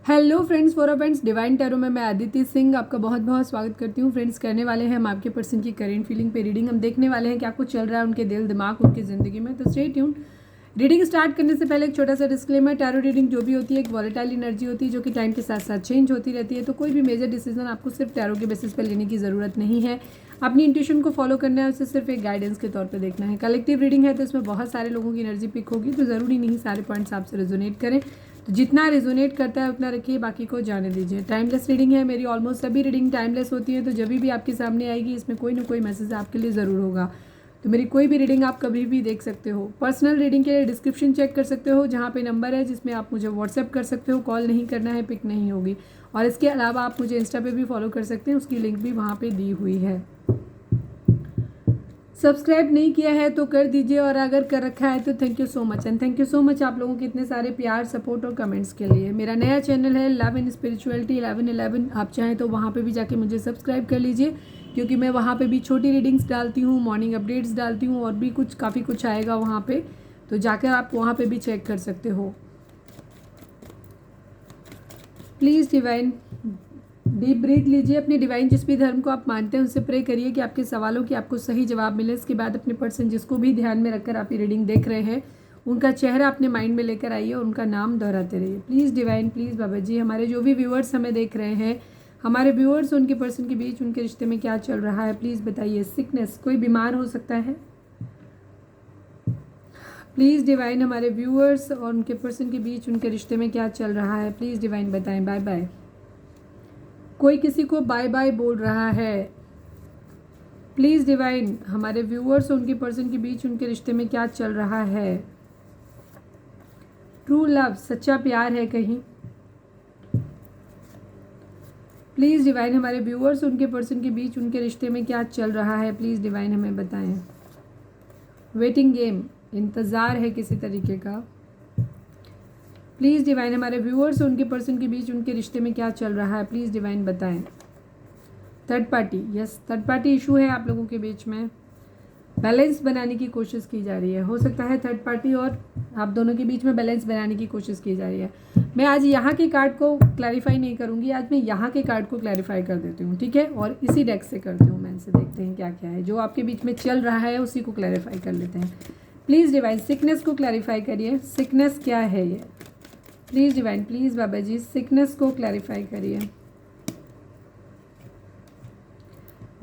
Hello friends, for friends divine tarot में मैं आदित्य सिंह आपका बहुत बहुत स्वागत करती हूँ। फ्रेंड्स, करने वाले हैं हम आपके पर्सन की करेंट फीलिंग पे रीडिंग। हम देखने वाले हैं क्या कुछ चल रहा है उनके दिल दिमाग उनकी ज़िंदगी में। तो स्टे ट्यून। रीडिंग स्टार्ट करने से पहले एक छोटा सा डिस्क्लेमर, टैरो रीडिंग जो भी होती है एक वॉलेटाइल एनर्जी होती है जो कि टाइम के साथ साथ चेंज होती रहती है। तो कोई भी मेजर डिसीजन आपको सिर्फ टैरो के बेसिस पर लेने की ज़रूरत नहीं है। अपनी इंट्यूशन को फॉलो करना है, उसे सिर्फ एक गाइडेंस के तौर पे देखना है। कलेक्टिव रीडिंग है तो इसमें बहुत सारे लोगों की एनर्जी पिक होगी, तो ज़रूरी नहीं सारे पॉइंट्स आपसे रेजोनेट करें। तो जितना रेजोनेट करता है उतना रखिए, बाकी को जाने दीजिए। टाइमलेस रीडिंग है, मेरी ऑलमोस्ट सभी रीडिंग टाइमलेस होती है। तो जब भी आपके सामने आएगी इसमें कोई ना कोई मैसेज आपके लिए ज़रूर होगा। तो मेरी कोई भी रीडिंग आप कभी भी देख सकते हो। पर्सनल रीडिंग के लिए डिस्क्रिप्शन चेक कर सकते हो, जहाँ पे नंबर है जिसमें आप मुझे व्हाट्सएप कर सकते हो। कॉल नहीं करना है, पिक नहीं होगी। और इसके अलावा आप मुझे इंस्टा पे भी फॉलो कर सकते हैं, उसकी लिंक भी वहाँ पे दी हुई है। सब्सक्राइब नहीं किया है तो कर दीजिए, और अगर कर रखा है तो thank you so much. And thank you so much आप लोगों के इतने सारे प्यार, सपोर्ट और कमेंट्स के लिए। मेरा नया चैनल है लव एंड स्पिरिचुअलिटी 1111, आप चाहें तो वहाँ पे भी जाके मुझे सब्सक्राइब कर लीजिए, क्योंकि मैं वहाँ पे भी छोटी रीडिंग्स डालती हूँ, मॉर्निंग अपडेट्स डालती हूँ, और भी कुछ काफ़ी कुछ आएगा वहाँ पे। तो जाकर आप वहाँ पे भी चेक कर सकते हो। प्लीज़ डिवाइन डीप ब्रीथ लीजिए। अपने डिवाइन जिस भी धर्म को आप मानते हैं उससे प्रे करिए कि आपके सवालों की आपको सही जवाब मिले। इसके बाद अपने पर्सन जिसको भी ध्यान में रखकर आप ये रीडिंग देख रहे हैं उनका चेहरा अपने माइंड में लेकर आइए और उनका नाम दोहराते रहिए। प्लीज़ डिवाइन, प्लीज़ बाबा जी, हमारे जो भी व्यूअर्स हमें देख रहे हैं, हमारे व्यूअर्स उनके पर्सन के बीच उनके रिश्ते में क्या चल रहा है, प्लीज़ बताइए। सिकनेस, कोई बीमार हो सकता है। प्लीज़ डिवाइन, हमारे व्यूअर्स और उनके पर्सन के बीच उनके रिश्ते में क्या चल रहा है, प्लीज़ डिवाइन बताएं। Bye bye. कोई किसी को बाय बाय बोल रहा है। प्लीज़ डिवाइन, हमारे व्यूअर्स और उनके पर्सन के बीच उनके रिश्ते में क्या चल रहा है। ट्रू लव, सच्चा प्यार है कहीं। प्लीज़ डिवाइन, हमारे व्यूअर्स और उनके पर्सन के बीच उनके रिश्ते में क्या चल रहा है, प्लीज़ डिवाइन हमें बताएं। वेटिंग गेम, इंतज़ार है किसी तरीके का। प्लीज़ डिवाइन, हमारे व्यूअर्स और उनके पर्सन के बीच उनके रिश्ते में क्या चल रहा है, प्लीज़ डिवाइन बताएं। Third party, yes, third party issue है आप लोगों के बीच में। बैलेंस बनाने की कोशिश की जा रही है। हो सकता है थर्ड पार्टी और आप दोनों के बीच में बैलेंस बनाने की कोशिश की जा रही है। मैं आज यहाँ के कार्ड को क्लैरिफाई नहीं करूँगी, आज मैं यहाँ के कार्ड को क्लैरिफाई कर देती हूँ, ठीक है। और इसी डेक से करती हूँ मैं, इनसे देखते हैं क्या क्या है जो आपके बीच में चल रहा है, उसी को क्लैरिफाई कर लेते हैं। प्लीज़ डिवाइन, सिकनेस को क्लैरिफाई करिए। सिकनेस क्या है ये, प्लीज़ डिवाइन, प्लीज़ बाबा जी, सिकनेस को क्लैरिफाई करिए।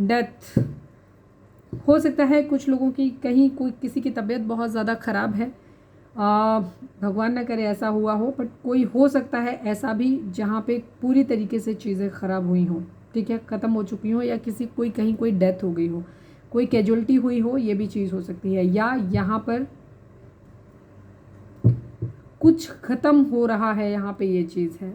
डेथ, हो सकता है कुछ लोगों की कहीं कोई किसी की तबीयत बहुत ज़्यादा ख़राब है। भगवान ना करे ऐसा हुआ हो, बट कोई हो सकता है ऐसा भी जहाँ पे पूरी तरीके से चीज़ें ख़राब हुई हों, ठीक है, ख़त्म हो चुकी हों, या किसी कोई कहीं कोई डेथ हो गई हो, कोई कैजुअल्टी हुई हो, ये भी चीज़ हो सकती है। या यहाँ पर कुछ ख़त्म हो रहा है, यहाँ पे ये चीज़ है।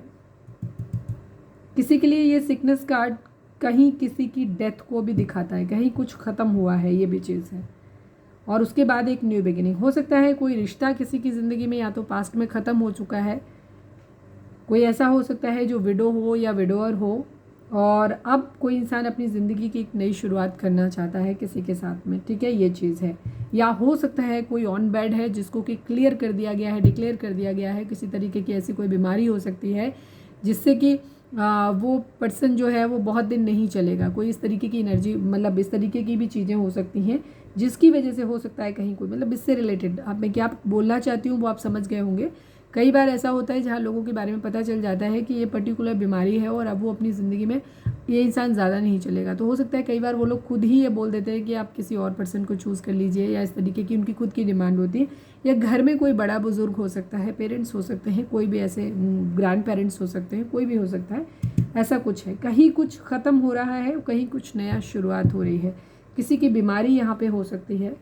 किसी के लिए ये सिकनेस कार्ड कहीं किसी की डेथ को भी दिखाता है, कहीं कुछ ख़त्म हुआ है, ये भी चीज़ है। और उसके बाद एक न्यू बिगिनिंग हो सकता है। कोई रिश्ता किसी की ज़िंदगी में या तो पास्ट में ख़त्म हो चुका है, कोई ऐसा हो सकता है जो विडो हो या विडोअर हो, और अब कोई इंसान अपनी ज़िंदगी की एक नई शुरुआत करना चाहता है किसी के साथ में, ठीक है, ये चीज़ है। या हो सकता है कोई ऑन बेड है जिसको कि क्लियर कर दिया गया है, डिक्लेयर कर दिया गया है। किसी तरीके की ऐसी कोई बीमारी हो सकती है जिससे कि वो पर्सन जो है वो बहुत दिन नहीं चलेगा। कोई इस तरीके की एनर्जी, मतलब इस तरीके की भी चीज़ें हो सकती हैं जिसकी वजह से हो सकता है कहीं कोई, मतलब इससे रिलेटेड अब मैं क्या बोलना चाहती हूँ वो आप समझ गए होंगे। कई बार ऐसा होता है जहाँ लोगों के बारे में पता चल जाता है कि ये पर्टिकुलर बीमारी है और अब वो अपनी ज़िंदगी में ये इंसान ज़्यादा नहीं चलेगा। तो हो सकता है कई बार वो लोग खुद ही ये बोल देते हैं कि आप किसी और पर्सन को चूज़ कर लीजिए, या इस तरीके की उनकी खुद की डिमांड होती है। या घर में कोई बड़ा बुजुर्ग हो सकता है, पेरेंट्स हो सकते हैं, कोई भी ऐसे ग्रैंड पेरेंट्स हो सकते हैं, कोई भी हो सकता है। ऐसा कुछ है, कहीं कुछ ख़त्म हो रहा है, कहीं कुछ नया शुरुआत हो रही है। किसी की बीमारी यहाँ पे हो सकती है,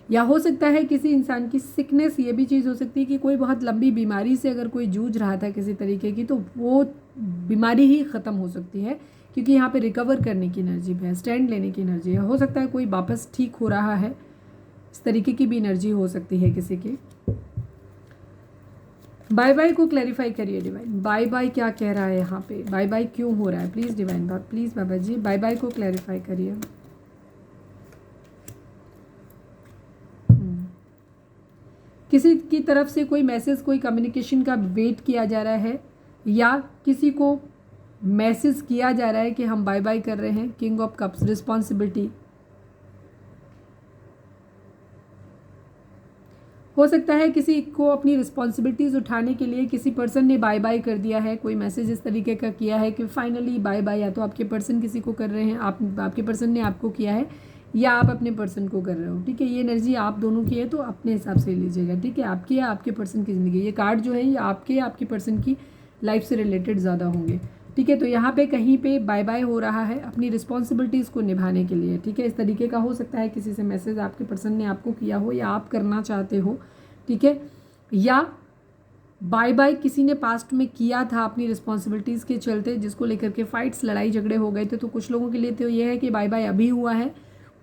या हो सकता है किसी इंसान की सिकनेस। ये भी चीज़ हो सकती है कि कोई बहुत लंबी बीमारी से अगर कोई जूझ रहा था किसी तरीके की, तो वो बीमारी ही ख़त्म हो सकती है, क्योंकि यहाँ पे रिकवर करने की एनर्जी है, स्टैंड लेने की एनर्जी है। हो सकता है कोई वापस ठीक हो रहा है, इस तरीके की भी एनर्जी हो सकती है किसी की। बाय बाय को क्लैरिफाई करिए डिवाइन। बाय बाय क्या कह रहा है यहाँ पे, बाय बाय क्यों हो रहा है, प्लीज़ डिवाइन, प्लीज़ बाबा जी, बाय बाय को क्लैरिफाई करिए। किसी की तरफ से कोई मैसेज, कोई कम्युनिकेशन का वेट किया जा रहा है, या किसी को मैसेज किया जा रहा है कि हम बाय बाय कर रहे हैं। King of cups, responsibility. हो सकता है किसी को अपनी रिस्पॉन्सिबिलिटीज़ उठाने के लिए किसी पर्सन ने बाय बाय कर दिया है, कोई मैसेज इस तरीके का किया है कि फाइनली बाय बाय, या तो आपके पर्सन किसी को कर रहे हैं, आपके पर्सन ने आपको किया है, या आप अपने पर्सन को कर रहे हो। ठीक है, ये एनर्जी आप दोनों की है, तो अपने हिसाब से लीजिएगा। ठीक है, आपकी या आपके पर्सन की ज़िंदगी। ये कार्ड जो है ये आपके या आपके पर्सन की लाइफ से रिलेटेड ज़्यादा होंगे। ठीक है, तो यहाँ पे कहीं पे बाय बाय हो रहा है अपनी रिस्पॉन्सिबिलिटीज़ को निभाने के लिए। ठीक है, इस तरीके का हो सकता है किसी से मैसेज आपके पर्सन ने आपको किया हो या आप करना चाहते हो। ठीक है, या बाय बाय किसी ने पास्ट में किया था अपनी रिस्पॉन्सिबिलिटीज़ के चलते, जिसको लेकर के फाइट्स, लड़ाई झगड़े हो गए थे। तो कुछ लोगों के लिए तो ये है कि बाय बाय अभी हुआ है,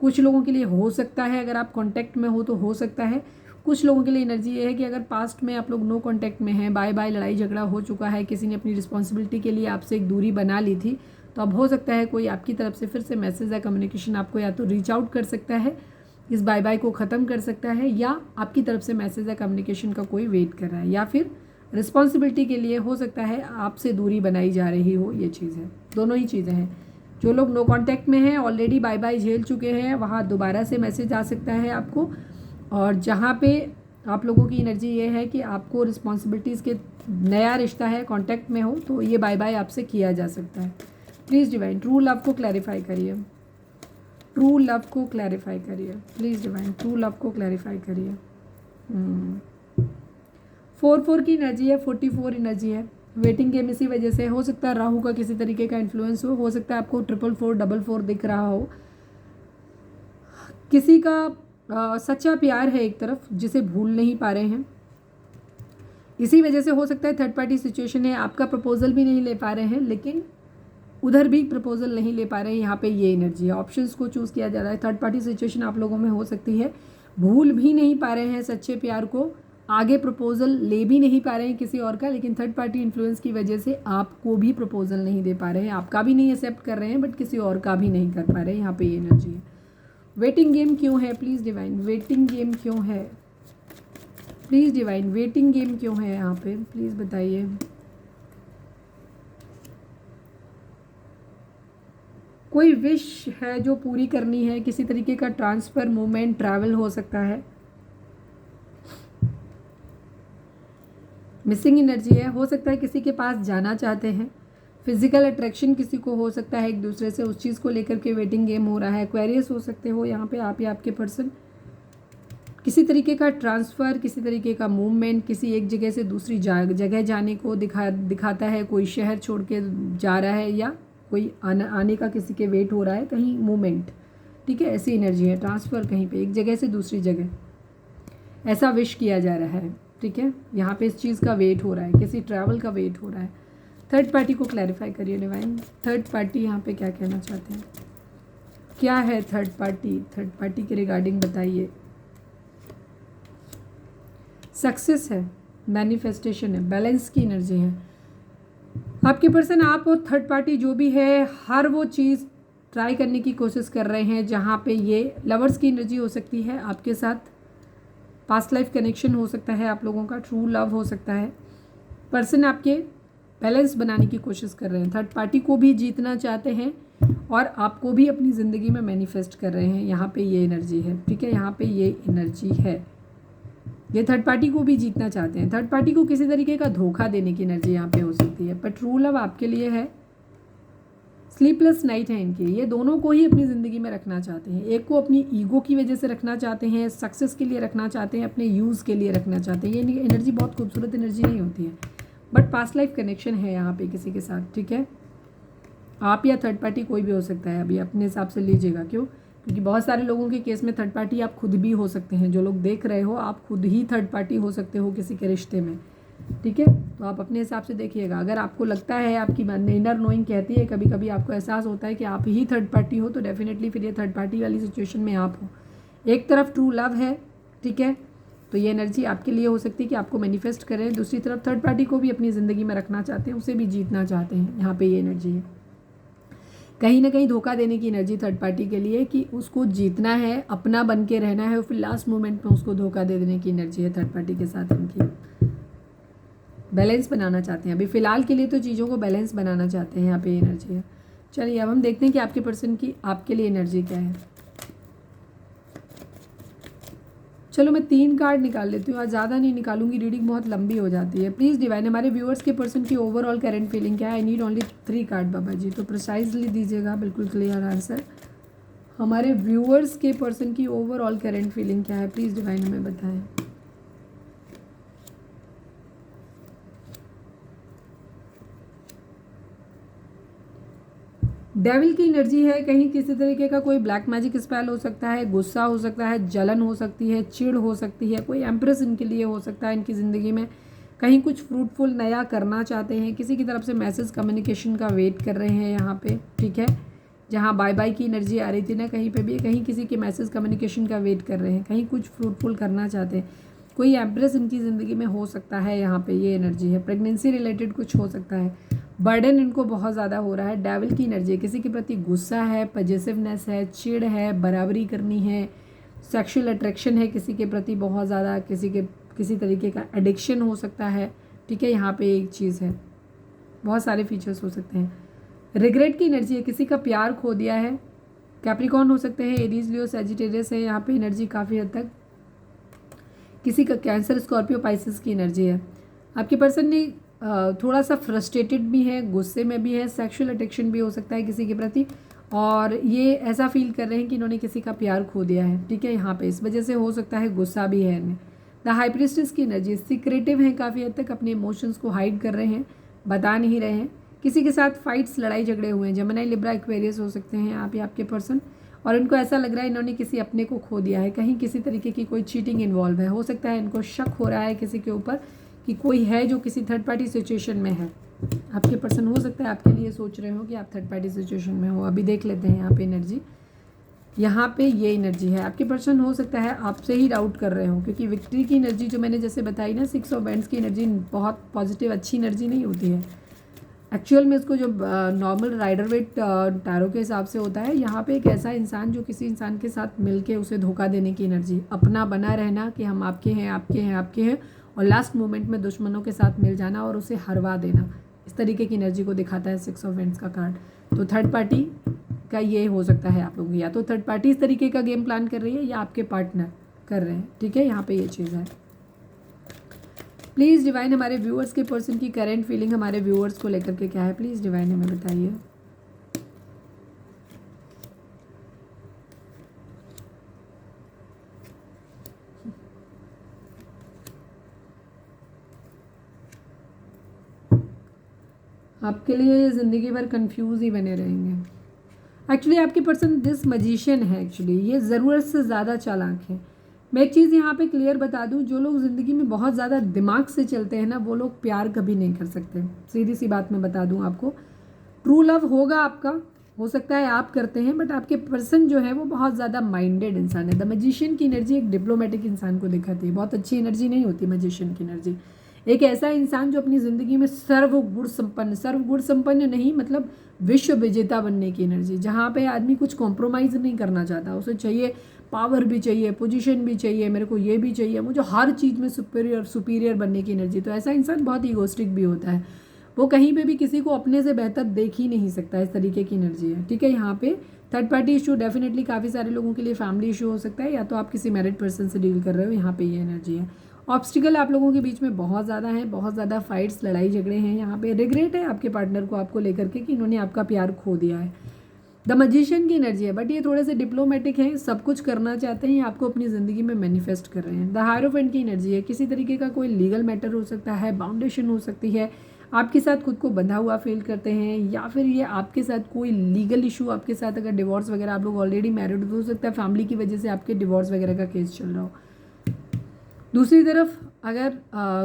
कुछ लोगों के लिए हो सकता है अगर आप कांटेक्ट में हो तो हो सकता है। कुछ लोगों के लिए एनर्जी ये है कि अगर पास्ट में आप लोग नो कांटेक्ट में हैं, बाय बाय, लड़ाई झगड़ा हो चुका है, किसी ने अपनी रिस्पॉन्सिबिलिटी के लिए आपसे एक दूरी बना ली थी, तो अब हो सकता है कोई आपकी तरफ से फिर से मैसेज या कम्युनिकेशन आपको या तो रीच आउट कर सकता है, इस बाय बाय को ख़त्म कर सकता है, या आपकी तरफ से मैसेज या कम्युनिकेशन का कोई वेट कर रहा है, या फिर रिस्पॉन्सिबिलिटी के लिए हो सकता है आपसे दूरी बनाई जा रही हो। ये चीज़ है, दोनों ही चीज़ें हैं। जो लोग नो कांटेक्ट में हैं, ऑलरेडी बाय बाय झेल चुके हैं, वहाँ दोबारा से मैसेज आ सकता है आपको। और जहाँ पे आप लोगों की एनर्जी ये है कि आपको रिस्पॉन्सिबिलिटीज़ के नया रिश्ता है, कांटेक्ट में हो, तो ये बाय बाय आपसे किया जा सकता है। प्लीज़ डिवाइन ट्रू लव को क्लैरिफाई करिए, ट्रू लव को क्लैरिफाई करिए, प्लीज़ डिवाइन ट्रू लव को क्लैरिफाई करिए। 4 की एनर्जी है, 44 एनर्जी है। वेटिंग गेम इसी वजह से हो सकता है राहु का किसी तरीके का इन्फ्लुएंस हो सकता है आपको 444 44 दिख रहा हो। किसी का सच्चा प्यार है एक तरफ जिसे भूल नहीं पा रहे हैं, इसी वजह से हो सकता है थर्ड पार्टी सिचुएशन है, आपका प्रपोजल भी नहीं ले पा रहे हैं, लेकिन उधर भी प्रपोजल नहीं ले पा रहे हैं। यहाँ पे ये एनर्जी है, ऑप्शंस को चूज़ किया जा रहा है। थर्ड पार्टी सिचुएशन आप लोगों में हो सकती है, भूल भी नहीं पा रहे हैं सच्चे प्यार को, आगे प्रपोजल ले भी नहीं पा रहे हैं किसी और का, लेकिन थर्ड पार्टी इन्फ्लुएंस की वजह से आपको भी प्रपोजल नहीं दे पा रहे हैं, आपका भी नहीं एक्सेप्ट कर रहे हैं, बट किसी और का भी नहीं कर पा रहे हैं। यहाँ पे ये एनर्जी है। वेटिंग गेम क्यों है प्लीज़ डिवाइन, वेटिंग गेम क्यों है प्लीज़ डिवाइन, वेटिंग गेम क्यों है यहाँ पे प्लीज़ बताइए। कोई विश है जो पूरी करनी है, किसी तरीके का ट्रांसफ़र, मूवमेंट, ट्रैवल हो सकता है। मिसिंग एनर्जी है, हो सकता है किसी के पास जाना चाहते हैं, फिजिकल अट्रैक्शन किसी को हो सकता है एक दूसरे से, उस चीज़ को लेकर के वेटिंग गेम हो रहा है। एक्वेरियस हो सकते हो यहाँ पे आप या आपके पर्सन, किसी तरीके का ट्रांसफ़र, किसी तरीके का मूवमेंट, किसी एक जगह से दूसरी जगह जाने को दिखाता है। कोई शहर छोड़ के जा रहा है, या कोई आने का किसी के वेट हो रहा है, कहीं मूवमेंट। ठीक है, ऐसी एनर्जी है, ट्रांसफ़र कहीं पे एक जगह से दूसरी जगह, ऐसा विश किया जा रहा है। ठीक है, यहाँ पे इस चीज़ का वेट हो रहा है, किसी ट्रैवल का वेट हो रहा है। थर्ड पार्टी को क्लैरिफाई करिए डिवाइन, थर्ड पार्टी यहाँ पे क्या कहना चाहते हैं, क्या है थर्ड पार्टी के रिगार्डिंग बताइए। सक्सेस है, मैनिफेस्टेशन है, बैलेंस की एनर्जी है। आपके पर्सन, आप और थर्ड पार्टी जो भी है, हर वो चीज़ ट्राई करने की कोशिश कर रहे हैं जहाँ पे ये लवर्स की एनर्जी हो सकती है आपके साथ, पास्ट लाइफ कनेक्शन हो सकता है आप लोगों का, ट्रू लव हो सकता है। पर्सन आपके बैलेंस बनाने की कोशिश कर रहे हैं, थर्ड पार्टी को भी जीतना चाहते हैं और आपको भी अपनी ज़िंदगी में मैनिफेस्ट कर रहे हैं। यहाँ पे ये एनर्जी है। ठीक है, यहाँ पे ये एनर्जी है, ये थर्ड पार्टी को भी जीतना चाहते हैं। थर्ड पार्टी को किसी तरीके का धोखा देने की एनर्जी यहाँ पे हो सकती है, पर ट्रू लव आपके लिए है। स्लीपलेस नाइट है इनकी, ये दोनों को ही अपनी ज़िंदगी में रखना चाहते हैं। एक को अपनी ईगो की वजह से रखना चाहते हैं, सक्सेस के लिए रखना चाहते हैं, अपने यूज़ के लिए रखना चाहते हैं। ये एनर्जी बहुत खूबसूरत एनर्जी नहीं होती है, बट पास्ट लाइफ कनेक्शन है यहाँ पे किसी के साथ। ठीक है, आप या थर्ड पार्टी कोई भी हो सकता है, अभी अपने हिसाब से लीजिएगा। क्यों? क्योंकि बहुत सारे लोगों के केस में थर्ड पार्टी आप खुद भी हो सकते हैं। जो लोग देख रहे हो, आप खुद ही थर्ड पार्टी हो सकते हो किसी के रिश्ते में। ठीक है, तो आप अपने हिसाब से देखिएगा। अगर आपको लगता है, आपकी इनर नोइंग कहती है, कभी कभी आपको एहसास होता है कि आप ही थर्ड पार्टी हो, तो डेफिनेटली फिर ये थर्ड पार्टी वाली सिचुएशन में आप हो। एक तरफ ट्रू लव है, ठीक है, तो ये एनर्जी आपके लिए हो सकती है कि आपको मैनिफेस्ट करें। दूसरी तरफ थर्ड पार्टी को भी अपनी ज़िंदगी में रखना चाहते हैं, उसे भी जीतना चाहते हैं। यहाँ पे ये एनर्जी है। कहीं ना कहीं धोखा देने की एनर्जी थर्ड पार्टी के लिए कि उसको जीतना है, अपना बन के रहना है और फिर लास्ट मोमेंट में उसको धोखा दे देने की एनर्जी है थर्ड पार्टी के साथ इनकी। बैलेंस बनाना चाहते हैं अभी फ़िलहाल के लिए, तो चीज़ों को बैलेंस बनाना चाहते हैं यहाँ पे एनर्जी है। चलिए अब हम देखते हैं कि आपके पर्सन की आपके लिए एनर्जी क्या है। चलो मैं 3 कार्ड निकाल लेती हूँ, आज ज़्यादा नहीं निकालूंगी, रीडिंग बहुत लंबी हो जाती है। प्लीज़ डिवाइन हमारे व्यूअर्स के पर्सन की ओवरऑल करंट फीलिंग क्या है। आई नीड ओनली 3 कार्ड बाबा जी, तो प्रिसाइजली दीजिएगा, बिल्कुल क्लियर आंसर। हमारे व्यूअर्स के पर्सन की ओवरऑल करंट फीलिंग क्या है, प्लीज़ डिवाइन हमें बताएं। डेविल की एनर्जी है, कहीं किसी तरीके का कोई ब्लैक मैजिक स्पेल हो सकता है, गुस्सा हो सकता है, जलन हो सकती है, चिढ़ हो सकती है, कोई एम्प्रेस इनके लिए हो सकता है इनकी ज़िंदगी में, कहीं कुछ फ्रूटफुल नया करना चाहते हैं, किसी की तरफ से मैसेज कम्युनिकेशन का वेट कर रहे हैं यहाँ पे, ठीक है। जहाँ बाय बाय की एनर्जी आ रही थी ना, कहीं पे भी कहीं किसी के मैसेज कम्युनिकेशन का वेट कर रहे हैं, कहीं कुछ फ्रूटफुल करना चाहते हैं, कोई एम्प्रेस इनकी ज़िंदगी में हो सकता है यहाँ पे, ये एनर्जी है। प्रेगनेंसी रिलेटेड कुछ हो सकता है, बर्डन इनको बहुत ज़्यादा हो रहा है। डेविल की एनर्जी, किसी के प्रति गुस्सा है, पजेसिवनेस है, चिढ़ है, बराबरी करनी है, सेक्सुअल अट्रैक्शन है किसी के प्रति बहुत ज़्यादा, किसी तरीके का एडिक्शन हो सकता है, ठीक है। यहाँ पे एक चीज़ है, बहुत सारे फीचर्स हो सकते हैं। रिग्रेट की एनर्जी है, किसी का प्यार खो दिया है, कैप्रिकॉर्न हो सकते हैं, एरीज, लियो, सैजिटेरियस है यहाँ पे एनर्जी काफ़ी हद तक। किसी का कैंसर, स्कॉर्पियो, पाइसेस की एनर्जी है। आपके पर्सन ने थोड़ा सा फ्रस्ट्रेटेड भी है, गुस्से में भी है, सेक्सुअल अट्रैक्शन भी हो सकता है किसी के प्रति, और ये ऐसा फील कर रहे हैं कि इन्होंने किसी का प्यार खो दिया है, ठीक है। यहाँ पे इस वजह से हो सकता है गुस्सा भी है इन्हें। द हाई प्रीस्टेस की एनर्जी, सीक्रेटिव है काफ़ी हद तक, अपने इमोशंस को हाइड कर रहे हैं, बता नहीं रहे हैं। किसी के साथ फाइट्स, लड़ाई झगड़े हुए हैं, जेमिनी, लिब्रा, एक्वेरियस हो सकते हैं आप या आपके पर्सन, और इनको ऐसा लग रहा है इन्होंने किसी अपने को खो दिया है, कहीं किसी तरीके की कोई चीटिंग इन्वॉल्व है, हो सकता है इनको शक हो रहा है किसी के ऊपर कि कोई है जो किसी थर्ड पार्टी सिचुएशन में है। आपके पर्सन हो सकता है आपके लिए सोच रहे हो कि आप थर्ड पार्टी सिचुएशन में हो। अभी देख लेते हैं यहाँ पे एनर्जी, यहाँ पे ये एनर्जी है। आपके पर्सन हो सकता है आपसे ही डाउट कर रहे हो, क्योंकि विक्ट्री की एनर्जी जो मैंने जैसे बताई ना, 6 ऑफ वैंड्स की एनर्जी बहुत पॉजिटिव अच्छी एनर्जी नहीं होती है एक्चुअल में। इसको जो नॉर्मल राइडर वेट टैरो के हिसाब से होता है, यहाँ पे एक ऐसा इंसान जो किसी इंसान के साथ मिलके उसे धोखा देने की एनर्जी, अपना बना रहना कि हम आपके हैं, आपके हैं, आपके हैं, और लास्ट मोमेंट में दुश्मनों के साथ मिल जाना और उसे हरवा देना, इस तरीके की एनर्जी को दिखाता है 6 ऑफ वैंड्स का कार्ड। तो थर्ड पार्टी का ये हो सकता है आप लोग, या तो थर्ड पार्टी इस तरीके का गेम प्लान कर रही है या आपके पार्टनर कर रहे हैं, ठीक है। यहाँ पे ये चीज़ है। प्लीज़ डिवाइन हमारे व्यूअर्स के पर्सन की करेंट फीलिंग हमारे व्यूअर्स को लेकर के क्या है, प्लीज़ डिवाइन हमें बताइए। आपके लिए ये ज़िंदगी भर कंफ्यूज ही बने रहेंगे। एक्चुअली आपके पर्सन दिस मजिशियन है, एक्चुअली ये ज़रूरत से ज़्यादा चालाक है। मैं एक चीज़ यहाँ पे क्लियर बता दूँ, जो लोग ज़िंदगी में बहुत ज़्यादा दिमाग से चलते हैं ना, वो लोग प्यार कभी नहीं कर सकते। सीधी सी बात मैं बता दूँ आपको, ट्रू लव होगा आपका, हो सकता है आप करते हैं, बट आपके पर्सन जो है वो बहुत ज़्यादा माइंडेड इंसान है। द मजिशियन की एनर्जी एक डिप्लोमेटिक इंसान को दिखाती है, बहुत अच्छी एनर्जी नहीं होती मजिशियन की एनर्जी। एक ऐसा इंसान जो अपनी ज़िंदगी में सर्वगुण संपन्न नहीं, मतलब विश्व विजेता बनने की एनर्जी, जहाँ पे आदमी कुछ कॉम्प्रोमाइज़ नहीं करना चाहता, उसे चाहिए पावर भी चाहिए, पोजीशन भी चाहिए, मेरे को ये भी चाहिए, मुझे हर चीज़ में सुपीरियर बनने की एनर्जी। तो ऐसा इंसान बहुत ईगोस्टिक भी होता है, वो कहीं पे भी किसी को अपने से बेहतर देख ही नहीं सकता, इस तरीके की एनर्जी है, ठीक है। यहाँ पे थर्ड पार्टी इशू डेफिनेटली काफ़ी सारे लोगों के लिए फैमिली इशू हो सकता है, या तो आप किसी मैरिड पर्सन से डील कर रहे हो, यहाँ पे ये एनर्जी है। ऑब्स्टिकल आप लोगों के बीच में बहुत ज़्यादा है, बहुत ज़्यादा फाइट्स, लड़ाई झगड़े हैं, यहाँ पे रिग्रेट है आपके पार्टनर को आपको लेकर के कि इन्होंने आपका प्यार खो दिया है। द मजिशियन की एनर्जी है, बट ये थोड़े से डिप्लोमेटिक हैं, सब कुछ करना चाहते हैं, आपको अपनी ज़िंदगी में मैनिफेस्ट कर रहे हैं। द हायरोफेंट की एनर्जी है, किसी तरीके का कोई लीगल मैटर हो सकता है, बाउंडेशन हो सकती है, आपके साथ खुद को बंधा हुआ फील करते हैं, या फिर ये आपके साथ कोई लीगल इशू, आपके साथ अगर डिवोर्स वगैरह, आप लोग ऑलरेडी मैरिड हो सकता है फैमिली की वजह से आपके डिवोर्स वगैरह का केस चल रहा हो। दूसरी तरफ अगर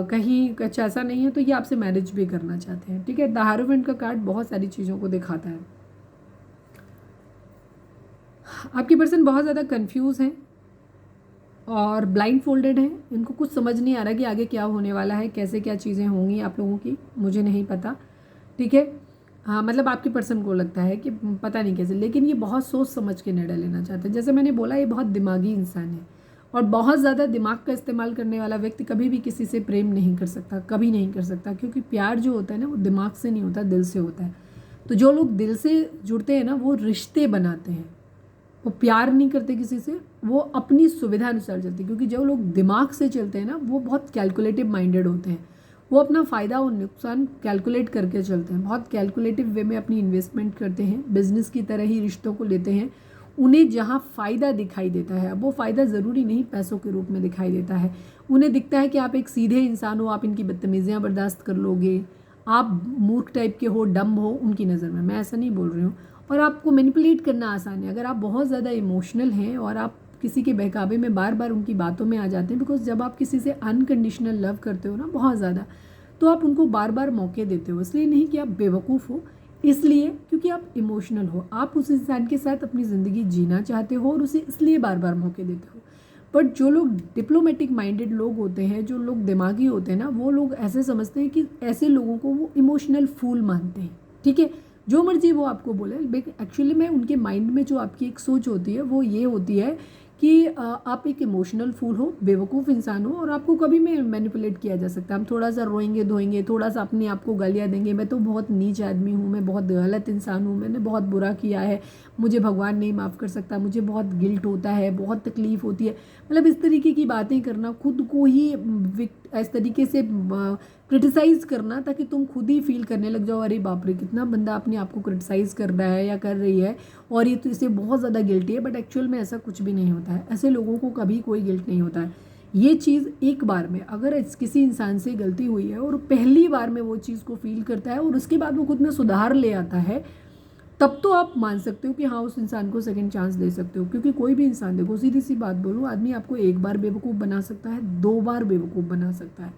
कहीं कुछ ऐसा नहीं है तो ये आपसे मैरिज भी करना चाहते हैं, ठीक है। द हायरोफेंट का कार्ड बहुत सारी चीज़ों को दिखाता है। आपके पर्सन बहुत ज़्यादा कंफ्यूज हैं और ब्लाइंड फोल्डेड हैं, इनको कुछ समझ नहीं आ रहा कि आगे क्या होने वाला है, कैसे क्या चीज़ें होंगी आप लोगों की, मुझे नहीं पता, ठीक है। हाँ, मतलब आपके पर्सन को लगता है कि पता नहीं कैसे, लेकिन ये बहुत सोच समझ के निर्णय लेना चाहते हैं। जैसे मैंने बोला, ये बहुत दिमागी इंसान है और बहुत ज़्यादा दिमाग का इस्तेमाल करने वाला व्यक्ति कभी भी किसी से प्रेम नहीं कर सकता, कभी नहीं कर सकता, क्योंकि प्यार जो होता है ना वो दिमाग से नहीं होता, दिल से होता है। तो जो लोग दिल से जुड़ते हैं ना वो रिश्ते बनाते हैं, वो प्यार नहीं करते किसी से, वो अपनी सुविधा अनुसार चलते हैं। क्योंकि जो लोग दिमाग से चलते हैं ना वो बहुत कैलकुलेटिव माइंडेड होते हैं, वो अपना फ़ायदा और नुकसान कैलकुलेट करके चलते हैं, बहुत कैलकुलेटिव वे में अपनी इन्वेस्टमेंट करते हैं, बिजनेस की तरह ही रिश्तों को लेते हैं। उन्हें जहाँ फ़ायदा दिखाई देता है, अब वो फ़ायदा ज़रूरी नहीं पैसों के रूप में दिखाई देता है, उन्हें दिखता है कि आप एक सीधे इंसान हो, आप इनकी बदतमीज़ियाँ बर्दाश्त कर लोगे, आप मूर्ख टाइप के हो, डम्ब हो उनकी नज़र में, मैं ऐसा नहीं बोल रही हूँ। और आपको मैनिपुलेट करना आसान है अगर आप बहुत ज़्यादा इमोशनल हैं और आप किसी के बहकावे में बार बार उनकी बातों में आ जाते हैं। बिकॉज जब आप किसी से अनकंडीशनल लव करते हो ना बहुत ज़्यादा, तो आप उनको बार बार मौके देते हो। इसलिए नहीं कि आप बेवकूफ़ हो, इसलिए क्योंकि आप इमोशनल हो, आप उस इंसान के साथ अपनी ज़िंदगी जीना चाहते हो और उसे इसलिए बार बार मौके देते हो। बट जो लोग डिप्लोमेटिक माइंडेड लोग होते हैं, जो लोग दिमागी होते हैं ना, वो लोग ऐसे समझते हैं कि ऐसे लोगों को वो इमोशनल फूल मानते हैं। ठीक है, जो मर्जी वो आपको बोले, एक्चुअली में उनके माइंड में जो आपकी एक सोच होती है वो ये होती है कि आप एक इमोशनल फूल हो, बेवकूफ़ इंसान हो और आपको कभी में मैनिपुलेट किया जा सकता है। हम थोड़ा सा रोएंगे धोएंगे, थोड़ा सा अपने आप को गालियाँ देंगे, मैं तो बहुत नीच आदमी हूँ, मैं बहुत गलत इंसान हूँ, मैंने बहुत बुरा किया है, मुझे भगवान नहीं माफ़ कर सकता, मुझे बहुत गिल्ट होता है, बहुत तकलीफ़ होती है। मतलब इस तरीके की बातें करना, खुद को ही इस तरीके से क्रिटिसाइज़ करना ताकि तुम खुद ही फील करने लग जाओ, अरे बाप रे कितना बंदा अपने आप को क्रिटिसाइज़ कर रहा है या कर रही है और ये तो इसे बहुत ज़्यादा गिल्टी है। बट एक्चुअल में ऐसा कुछ भी नहीं होता है, ऐसे लोगों को कभी कोई गिल्ट नहीं होता है। ये चीज़ एक बार में अगर किसी इंसान से गलती हुई है और पहली बार में वो चीज़ को फील करता है और उसके बाद वो खुद में सुधार ले आता है, तब तो आप मान सकते हो कि हाँ उस इंसान को सेकंड चांस दे सकते हो। क्योंकि कोई भी इंसान, देखो सीधी सी बात बोलूँ, आदमी आपको एक बार बेवकूफ़ बना सकता है, 2 बार बेवकूफ़ बना सकता है,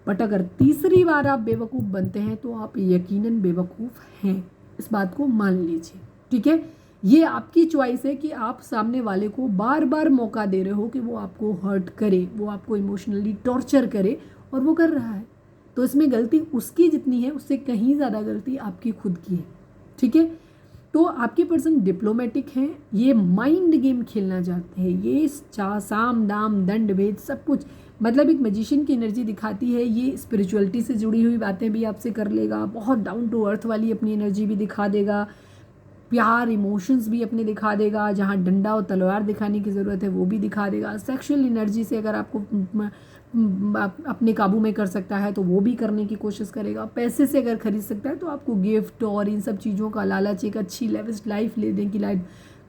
बट अगर तीसरी बार आप बेवकूफ़ बनते हैं तो आप यकीनन बेवकूफ़ हैं, इस बात को मान लीजिए। ठीक है, ये आपकी चॉइस है कि आप सामने वाले को बार बार मौका दे रहे हो कि वो आपको हर्ट करे, वो आपको इमोशनली टॉर्चर करे, और वो कर रहा है। तो इसमें गलती उसकी जितनी है उससे कहीं ज़्यादा गलती आपकी खुद की है। ठीक है, तो आपके पर्सन डिप्लोमेटिक हैं, ये माइंड गेम खेलना चाहते हैं, ये साम दाम दंड भेद सब कुछ, मतलब एक मैजिशियन की एनर्जी दिखाती है। ये स्पिरिचुअलिटी से जुड़ी हुई बातें भी आपसे कर लेगा, बहुत डाउन टू अर्थ वाली अपनी एनर्जी भी दिखा देगा, प्यार इमोशंस भी अपने दिखा देगा, जहाँ डंडा और तलवार दिखाने की ज़रूरत है वो भी दिखा देगा। सेक्सुअल एनर्जी से अगर आपको अपने काबू में कर सकता है तो वो भी करने की कोशिश करेगा। पैसे से अगर खरीद सकता है तो आपको गिफ्ट और इन सब चीज़ों का लालच, एक अच्छी लेविश लाइफ लेने की लाइफ।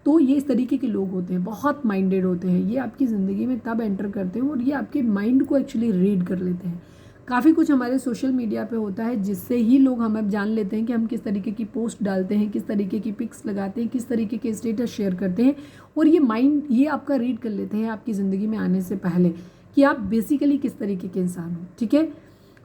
तो ये इस तरीके के लोग होते हैं, बहुत माइंडेड होते हैं, ये आपकी ज़िंदगी में तब एंटर करते हैं और ये आपके माइंड को एक्चुअली रीड कर लेते हैं। काफ़ी कुछ हमारे सोशल मीडिया पे होता है जिससे ही लोग हमें जान लेते हैं कि हम किस तरीके की पोस्ट डालते हैं, किस तरीके की पिक्स लगाते हैं, किस तरीके के स्टेटस शेयर करते हैं, और ये माइंड ये आपका रीड कर लेते हैं आपकी ज़िंदगी में आने से पहले कि आप बेसिकली किस तरीके के इंसान हो। ठीक है,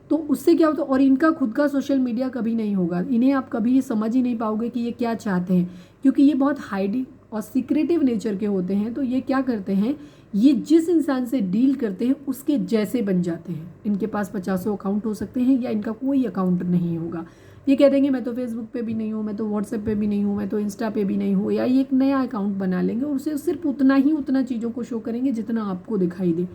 तो उससे क्या होता है, और इनका खुद का सोशल मीडिया कभी नहीं होगा, इन्हें आप कभी ये समझ ही नहीं पाओगे कि ये क्या चाहते हैं, क्योंकि ये बहुत हाइडिंग और सीक्रेटिव नेचर के होते हैं। तो ये क्या करते हैं, ये जिस इंसान से डील करते हैं उसके जैसे बन जाते हैं। इनके पास 50 अकाउंट हो सकते हैं या इनका कोई अकाउंट नहीं होगा, ये कह देंगे मैं तो फेसबुक पे भी नहीं हूँ, मैं तो व्हाट्सएप पे भी नहीं हूँ, मैं तो इंस्टा पे भी नहीं हूँ, या ये एक नया अकाउंट बना लेंगे और उसे सिर्फ उतना चीज़ों को शो करेंगे जितना आपको दिखाई दे,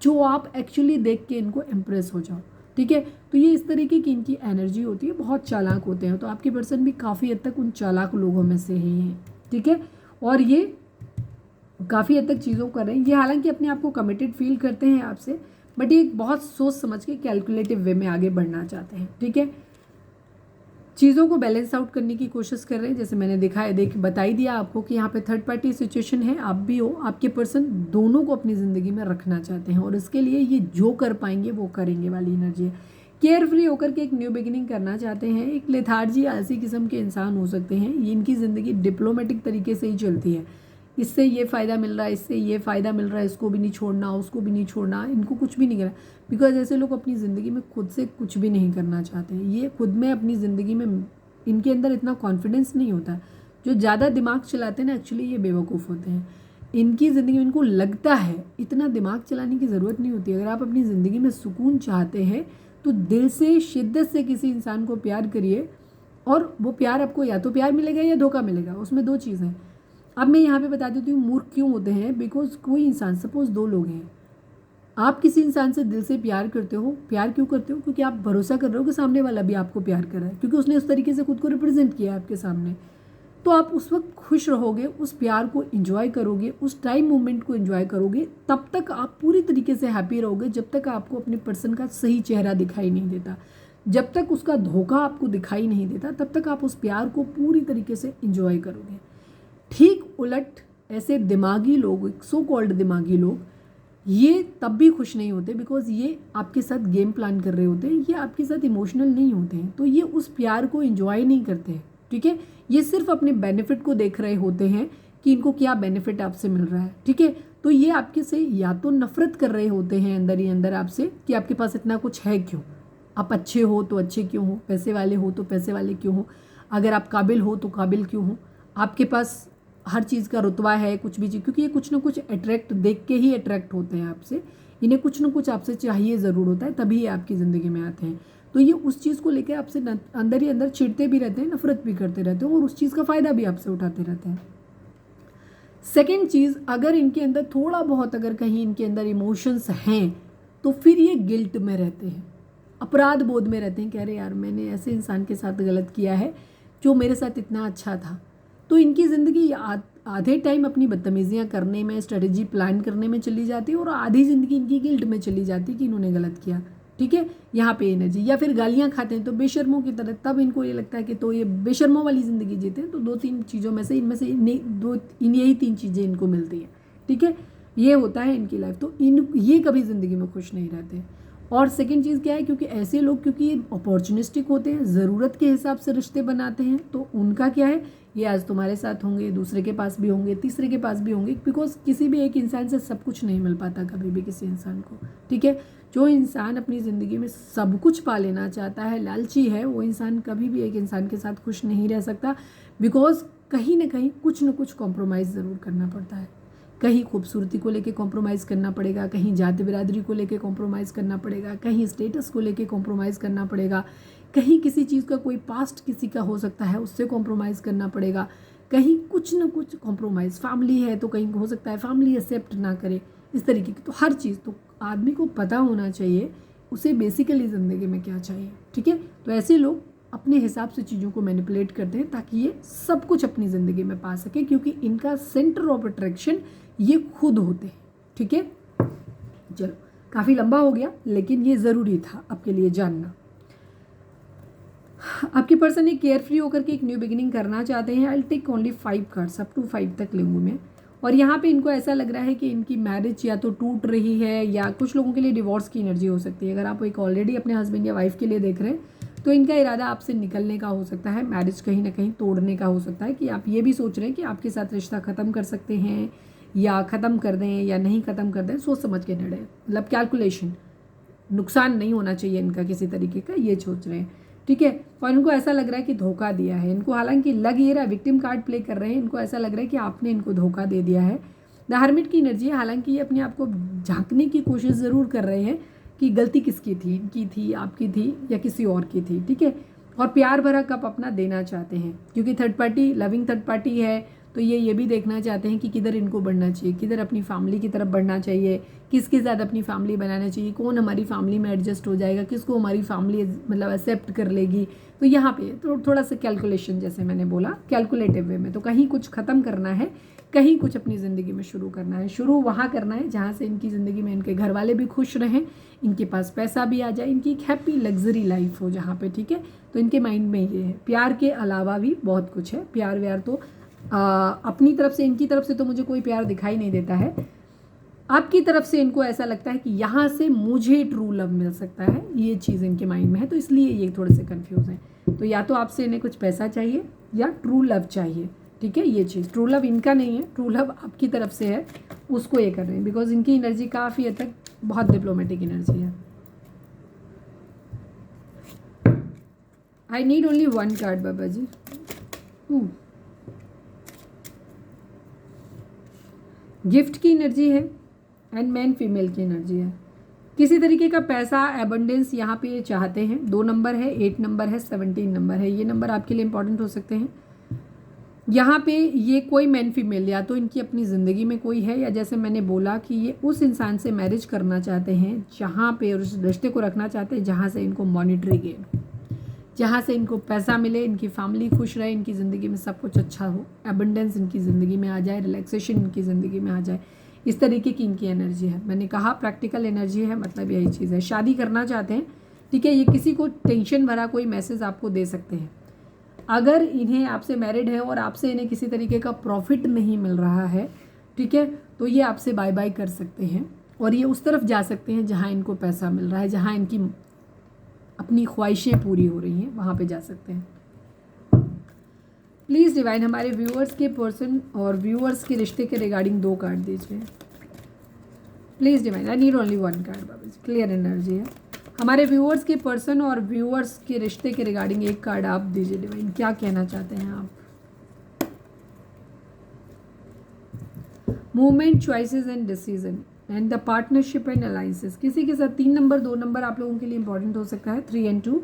जो आप एक्चुअली देख के इनको इम्प्रेस हो जाओ। ठीक है, तो ये इस तरीके की इनकी एनर्जी होती है, बहुत चालाक होते हैं। तो आपके पर्सन भी काफ़ी हद तक उन चालाक लोगों में से ही हैं। ठीक है, और ये काफ़ी हद तक चीज़ों कर रहे हैं, ये हालांकि अपने आप को कमिटेड फील करते हैं आपसे, बट ये बहुत सोच समझ के कैलकुलेटिव वे में आगे बढ़ना चाहते हैं। ठीक है, चीज़ों को बैलेंस आउट करने की कोशिश कर रहे हैं, जैसे मैंने बताई दिया आपको कि यहाँ पे थर्ड पार्टी सिचुएशन है, आप भी हो, आपके पर्सन दोनों को अपनी ज़िंदगी में रखना चाहते हैं और इसके लिए ये जो कर पाएंगे वो करेंगे वाली एनर्जी है। केयर फ्री होकर के एक न्यू बिगिनिंग करना चाहते हैं, एक लेथार्जी आलसी किस्म के इंसान हो सकते हैं। ये इनकी ज़िंदगी डिप्लोमेटिक तरीके से ही चलती है, इससे ये फ़ायदा मिल रहा है, इससे ये फ़ायदा मिल रहा है, इसको भी नहीं छोड़ना, उसको भी नहीं छोड़ना, इनको कुछ भी नहीं करना। बिकॉज ऐसे लोग अपनी ज़िंदगी में खुद से कुछ भी नहीं करना चाहते, ये खुद में अपनी ज़िंदगी में इनके अंदर इतना कॉन्फिडेंस नहीं होता। जो ज़्यादा दिमाग चलाते हैं ना, एक्चुअली ये बेवकूफ़ होते हैं। इनकी ज़िंदगी में इनको लगता है इतना दिमाग चलाने की ज़रूरत नहीं होती। अगर आप अपनी ज़िंदगी में सुकून चाहते हैं तो दिल से शिद्दत से किसी इंसान को प्यार करिए, और वो प्यार आपको या तो प्यार मिलेगा या धोखा मिलेगा, उसमें दो चीज़ हैं। अब मैं यहाँ पे बता देती हूँ मूर्ख क्यों होते हैं। बिकॉज कोई इंसान, सपोज दो लोग हैं, आप किसी इंसान से दिल से प्यार करते हो। प्यार क्यों करते हो? क्योंकि आप भरोसा कर रहे हो कि सामने वाला भी आपको प्यार कर रहा है, क्योंकि उसने उस तरीके से खुद को रिप्रेजेंट किया है आपके सामने। तो आप उस वक्त खुश रहोगे, उस प्यार को एंजॉय करोगे, उस टाइम मोमेंट को एंजॉय करोगे। तब तक आप पूरी तरीके से हैप्पी रहोगे जब तक आपको अपने पर्सन का सही चेहरा दिखाई नहीं देता, जब तक उसका धोखा आपको दिखाई नहीं देता, तब तक आप उस प्यार को पूरी तरीके से एंजॉय करोगे। ठीक उलट ऐसे दिमागी लोग, सो कॉल्ड दिमागी लोग, ये तब भी खुश नहीं होते बिकॉज ये आपके साथ गेम प्लान कर रहे होते हैं, ये आपके साथ इमोशनल नहीं होते हैं, तो ये उस प्यार को एंजॉय नहीं करते हैं। ठीक है, ये सिर्फ अपने बेनिफिट को देख रहे होते हैं कि इनको क्या बेनिफिट आपसे मिल रहा है। ठीक है, तो ये आपके से या तो नफरत कर रहे होते हैं अंदर ही अंदर आपसे कि आपके पास इतना कुछ है क्यों, आप अच्छे हो तो अच्छे क्यों हो, पैसे वाले हो तो पैसे वाले क्यों हो, अगर आप काबिल हो तो काबिल क्यों हो, आपके पास हर चीज़ का रुतबा है, कुछ भी चीज़, क्योंकि ये कुछ ना कुछ अट्रैक्ट देख के ही अट्रैक्ट होते हैं आपसे। इन्हें कुछ ना कुछ आपसे चाहिए ज़रूर होता है, तभी ये आपकी ज़िंदगी में आते हैं। तो ये उस चीज़ को लेकर आपसे अंदर ही अंदर चिढ़ते भी रहते हैं, नफरत भी करते रहते हैं और उस चीज़ का फ़ायदा भी आपसे उठाते रहते हैं। सेकेंड चीज़, अगर इनके अंदर थोड़ा बहुत, अगर कहीं इनके अंदर इमोशंस हैं, तो फिर ये गिल्ट में रहते हैं, अपराध बोध में रहते हैं कि अरे यार मैंने ऐसे इंसान के साथ गलत किया है जो मेरे साथ इतना अच्छा था। तो इनकी ज़िंदगी आधे टाइम अपनी बदतमीज़ियाँ करने में, स्ट्रेटजी प्लान करने में चली जाती है और आधी ज़िंदगी इनकी गिल्ट में चली जाती है कि इन्होंने गलत किया। ठीक है, यहाँ पे एनर्जी, या फिर गालियाँ खाते हैं तो बेशर्मों की तरह, तब इनको ये लगता है कि तो ये बेशर्मों वाली ज़िंदगी जीते हैं। तो दो तीन चीज़ों में से, इनमें से यही तीन चीज़ें इनको मिलती हैं। ठीक है, ये होता है इनकी लाइफ। तो ये कभी ज़िंदगी में खुश नहीं रहते। और सेकंड चीज़ क्या है, क्योंकि ऐसे लोग, क्योंकि ये अपॉर्चुनिस्टिक होते हैं, ज़रूरत के हिसाब से रिश्ते बनाते हैं, तो उनका क्या है, ये आज तुम्हारे साथ होंगे, दूसरे के पास भी होंगे, तीसरे के पास भी होंगे, बिकॉज किसी भी एक इंसान से सब कुछ नहीं मिल पाता कभी भी किसी इंसान को। ठीक है, जो इंसान अपनी ज़िंदगी में सब कुछ पा लेना चाहता है, लालची है, वो इंसान कभी भी एक इंसान के साथ खुश नहीं रह सकता। बिकॉज कहीं ना कहीं कुछ ना कुछ कॉम्प्रोमाइज़ ज़रूर करना पड़ता है। कहीं खूबसूरती को लेके कॉम्प्रोमाइज़ करना पड़ेगा, कहीं जाति बिरादरी को लेके कॉम्प्रोमाइज़ करना पड़ेगा, कहीं स्टेटस को लेके कॉम्प्रोमाइज़ करना पड़ेगा, कहीं किसी चीज़ का, कोई पास्ट किसी का हो सकता है उससे कॉम्प्रोमाइज़ करना पड़ेगा, कहीं कुछ ना कुछ कॉम्प्रोमाइज़, फैमिली है तो कहीं हो सकता है फैमिली एक्सेप्ट ना करे, इस तरीके की। तो हर चीज़ तो आदमी को पता होना चाहिए उसे बेसिकली ज़िंदगी में क्या चाहिए। ठीक है, तो ऐसे लोग अपने हिसाब से चीज़ों को मैनिपुलेट करते हैं ताकि ये सब कुछ अपनी ज़िंदगी में पा सके, क्योंकि इनका सेंटर ऑफ अट्रैक्शन ये खुद होते हैं। ठीक है, चलो काफ़ी लंबा हो गया, लेकिन ये ज़रूरी था आपके लिए जानना। आपके पर्सन एक केयर फ्री होकर के एक न्यू बिगिनिंग करना चाहते हैं। I will take only 5 cards, up to 5 तक लूँगी मैं। और यहाँ पे इनको ऐसा लग रहा है कि इनकी मैरिज या तो टूट रही है, या कुछ लोगों के लिए डिवोर्स की एनर्जी हो सकती है। अगर आप एक ऑलरेडी अपने हस्बैंड या वाइफ के लिए देख रहे हैं तो इनका इरादा आपसे निकलने का हो सकता है, मैरिज कहीं ना कहीं तोड़ने का हो सकता है, कि आप ये भी सोच रहे हैं कि आपके साथ रिश्ता ख़त्म कर सकते हैं या ख़त्म कर दें या नहीं ख़त्म कर दें। सोच समझ के निर्णय, मतलब कैलकुलेशन, नुकसान नहीं होना चाहिए इनका किसी तरीके का, ये सोच रहे हैं। ठीक है, और इनको ऐसा लग रहा है कि धोखा दिया है इनको, हालांकि लग ये रहा, विक्टिम कार्ड प्ले कर रहे हैं, इनको ऐसा लग रहा है कि आपने इनको धोखा दे दिया है। द हर्मिट की एनर्जी है, हालांकि ये अपने आप को झांकने की कोशिश ज़रूर कर रहे हैं कि गलती किसकी थी, इनकी थी, आपकी थी या किसी और की थी। ठीक है, और प्यार भरा कप अपना देना चाहते हैं, क्योंकि third party, loving third party है, तो ये भी देखना चाहते हैं कि किधर इनको बढ़ना चाहिए, किधर अपनी फैमिली की तरफ बढ़ना चाहिए, किसके साथ अपनी फैमिली बनाना चाहिए, कौन हमारी फैमिली में एडजस्ट हो जाएगा, किसको हमारी फैमिली मतलब एक्सेप्ट कर लेगी। तो यहाँ पे तो थोड़ा सा कैलकुलेशन, जैसे मैंने बोला कैलकुलेटिव वे में, तो कहीं कुछ ख़त्म करना है, कहीं कुछ अपनी ज़िंदगी में शुरू करना है। शुरू वहाँ करना है जहाँ से इनकी ज़िंदगी में इनके घर वाले भी खुश रहें, इनके पास पैसा भी आ जाए, इनकी एक हैप्पी लग्जरी लाइफ हो जहाँ पे। ठीक है, तो इनके माइंड में ये है। प्यार के अलावा भी बहुत कुछ है, प्यार व्यार तो अपनी तरफ से, इनकी तरफ से तो मुझे कोई प्यार दिखाई नहीं देता है। आपकी तरफ से इनको ऐसा लगता है कि यहाँ से मुझे ट्रू लव मिल सकता है, ये चीज़ इनके माइंड में है, तो इसलिए ये थोड़े से कंफ्यूज हैं। तो या तो आपसे इन्हें कुछ पैसा चाहिए या ट्रू लव चाहिए। ठीक है, ये चीज़, ट्रू लव इनका नहीं है, ट्रू लव आपकी तरफ से है, उसको ये कर रहे हैं, बिकॉज इनकी एनर्जी काफ़ी हद तक बहुत डिप्लोमेटिक एनर्जी है। आई नीड ओनली 1 कार्ड बाबा जी। गिफ्ट की एनर्जी है एंड मैन फीमेल की एनर्जी है। किसी तरीके का पैसा एबंडेंस यहाँ पे ये चाहते हैं। 2 नंबर है, 8 नंबर है, 17 नंबर है, ये नंबर आपके लिए इंपॉर्टेंट हो सकते हैं। यहाँ पे ये कोई मैन फीमेल या तो इनकी अपनी ज़िंदगी में कोई है, या जैसे मैंने बोला कि ये उस इंसान से मैरिज करना चाहते हैं जहाँ पे, उस रिश्ते को रखना चाहते हैं जहाँ से इनको मॉनिटरी गेन हो, जहाँ से इनको पैसा मिले, इनकी फैमिली खुश रहे, इनकी ज़िंदगी में सब कुछ अच्छा हो, एबंडेंस इनकी ज़िंदगी में आ जाए, रिलैक्सेशन इनकी ज़िंदगी में आ जाए। इस तरीके की इनकी एनर्जी है। मैंने कहा प्रैक्टिकल एनर्जी है, मतलब यही चीज़ है। शादी करना चाहते हैं, ठीक है। ये किसी को टेंशन भरा कोई मैसेज आपको दे सकते हैं। अगर इन्हें आपसे मैरिड है और आपसे इन्हें किसी तरीके का प्रॉफिट नहीं मिल रहा है, ठीक है, तो ये आपसे बाय बाय कर सकते हैं और ये उस तरफ जा सकते हैं जहाँ इनको पैसा मिल रहा है, जहाँ इनकी अपनी ख्वाहिशें पूरी हो रही हैं, वहाँ पे जा सकते हैं। प्लीज़ डिवाइन हमारे व्यूअर्स के पर्सन और व्यूअर्स के रिश्ते के रिगार्डिंग 2 कार्ड दीजिए। Please divine, I need only 1 card बाबा जी। क्लियर एनर्जी है। हमारे व्यूअर्स के पर्सन और व्यूअर्स के रिश्ते के रिगार्डिंग 1 कार्ड आप दीजिए डिवाइन। क्या कहना चाहते हैं आप? Movement, choices and decision and the partnership and alliances. किसी के साथ 3 नंबर 2 नंबर आप लोगों के लिए इंपॉर्टेंट हो सकता है। 3 और 2।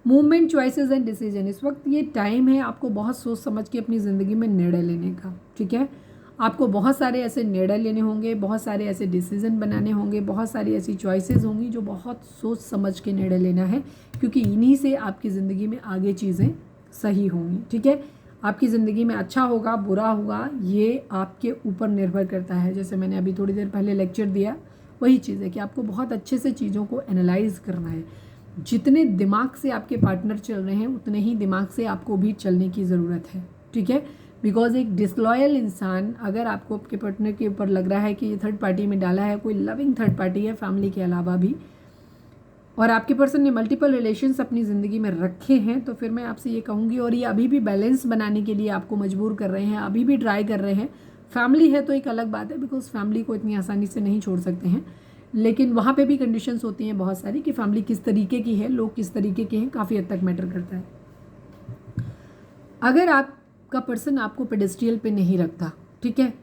Movement, choices and decision. इस वक्त ये टाइम है आपको बहुत सोच समझ के अपनी ज़िंदगी में निर्णय लेने का, ठीक है। आपको बहुत सारे ऐसे निर्णय लेने होंगे, बहुत सारे ऐसे डिसीजन बनाने होंगे, बहुत सारी ऐसी चॉइसेस होंगी जो बहुत सोच समझ के निर्णय लेना है, क्योंकि इन्हीं से आपकी ज़िंदगी में आगे चीज़ें सही होंगी, ठीक है। आपकी ज़िंदगी में अच्छा होगा बुरा होगा ये आपके ऊपर निर्भर करता है। जैसे मैंने अभी थोड़ी देर पहले लेक्चर दिया, वही चीज़ है कि आपको बहुत अच्छे से चीज़ों को एनालाइज करना है। जितने दिमाग से आपके पार्टनर चल रहे हैं उतने ही दिमाग से आपको भी चलने की ज़रूरत है, ठीक है। बिकॉज एक डिसलॉयल इंसान, अगर आपको आपके पार्टनर के ऊपर लग रहा है कि ये थर्ड पार्टी में डाला है, कोई लविंग थर्ड पार्टी है फैमिली के अलावा भी, और आपके पर्सन ने मल्टीपल रिलेशंस अपनी ज़िंदगी में रखे हैं, तो फिर मैं आपसे ये कहूँगी, और ये अभी भी बैलेंस बनाने के लिए आपको मजबूर कर रहे हैं, अभी भी ट्राई कर रहे हैं। फैमिली है तो एक अलग बात है, बिकॉज फैमिली को इतनी आसानी से नहीं छोड़ सकते हैं, लेकिन वहाँ पे भी कंडीशंस होती हैं बहुत सारी कि फैमिली किस तरीके की है, लोग किस तरीके के हैं, काफ़ी हद तक मैटर करता है। अगर आपका पर्सन आपको पेडेस्ट्रियल पे नहीं रखता, ठीक है,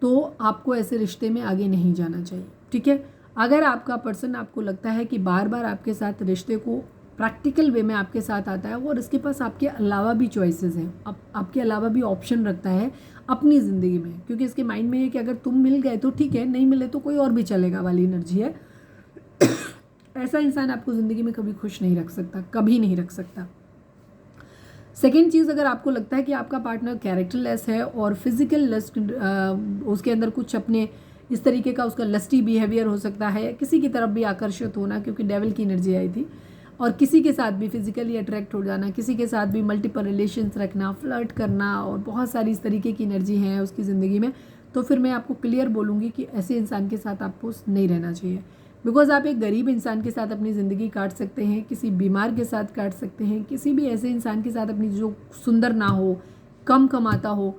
तो आपको ऐसे रिश्ते में आगे नहीं जाना चाहिए, ठीक है। अगर आपका पर्सन आपको लगता है कि बार बार आपके साथ रिश्ते को प्रैक्टिकल वे में आपके साथ आता है और इसके पास आपके अलावा भी चॉइसेस हैं, आपके अलावा भी ऑप्शन रखता है अपनी ज़िंदगी में, क्योंकि इसके माइंड में है कि अगर तुम मिल गए तो ठीक है, नहीं मिले तो कोई और भी चलेगा वाली एनर्जी है। ऐसा इंसान आपको ज़िंदगी में कभी खुश नहीं रख सकता, कभी नहीं रख सकता। सेकेंड चीज़, अगर आपको लगता है कि आपका पार्टनर कैरेक्टरलेस है और फिजिकल लस्ट, उसके अंदर कुछ अपने इस तरीके का उसका लस्टी बिहेवियर हो सकता है, किसी की तरफ भी आकर्षित होना, क्योंकि डेविल की एनर्जी आई थी, और किसी के साथ भी फिजिकली अट्रैक्ट हो जाना, किसी के साथ भी मल्टीपल रिलेशंस रखना, फ्लर्ट करना, और बहुत सारी इस तरीके की एनर्जी है उसकी ज़िंदगी में, तो फिर मैं आपको क्लियर बोलूँगी कि ऐसे इंसान के साथ आपको नहीं रहना चाहिए। बिकॉज आप एक गरीब इंसान के साथ अपनी ज़िंदगी काट सकते हैं, किसी बीमार के साथ काट सकते हैं, किसी भी ऐसे इंसान के साथ अपनी, जो सुंदर ना हो, कम कमाता हो,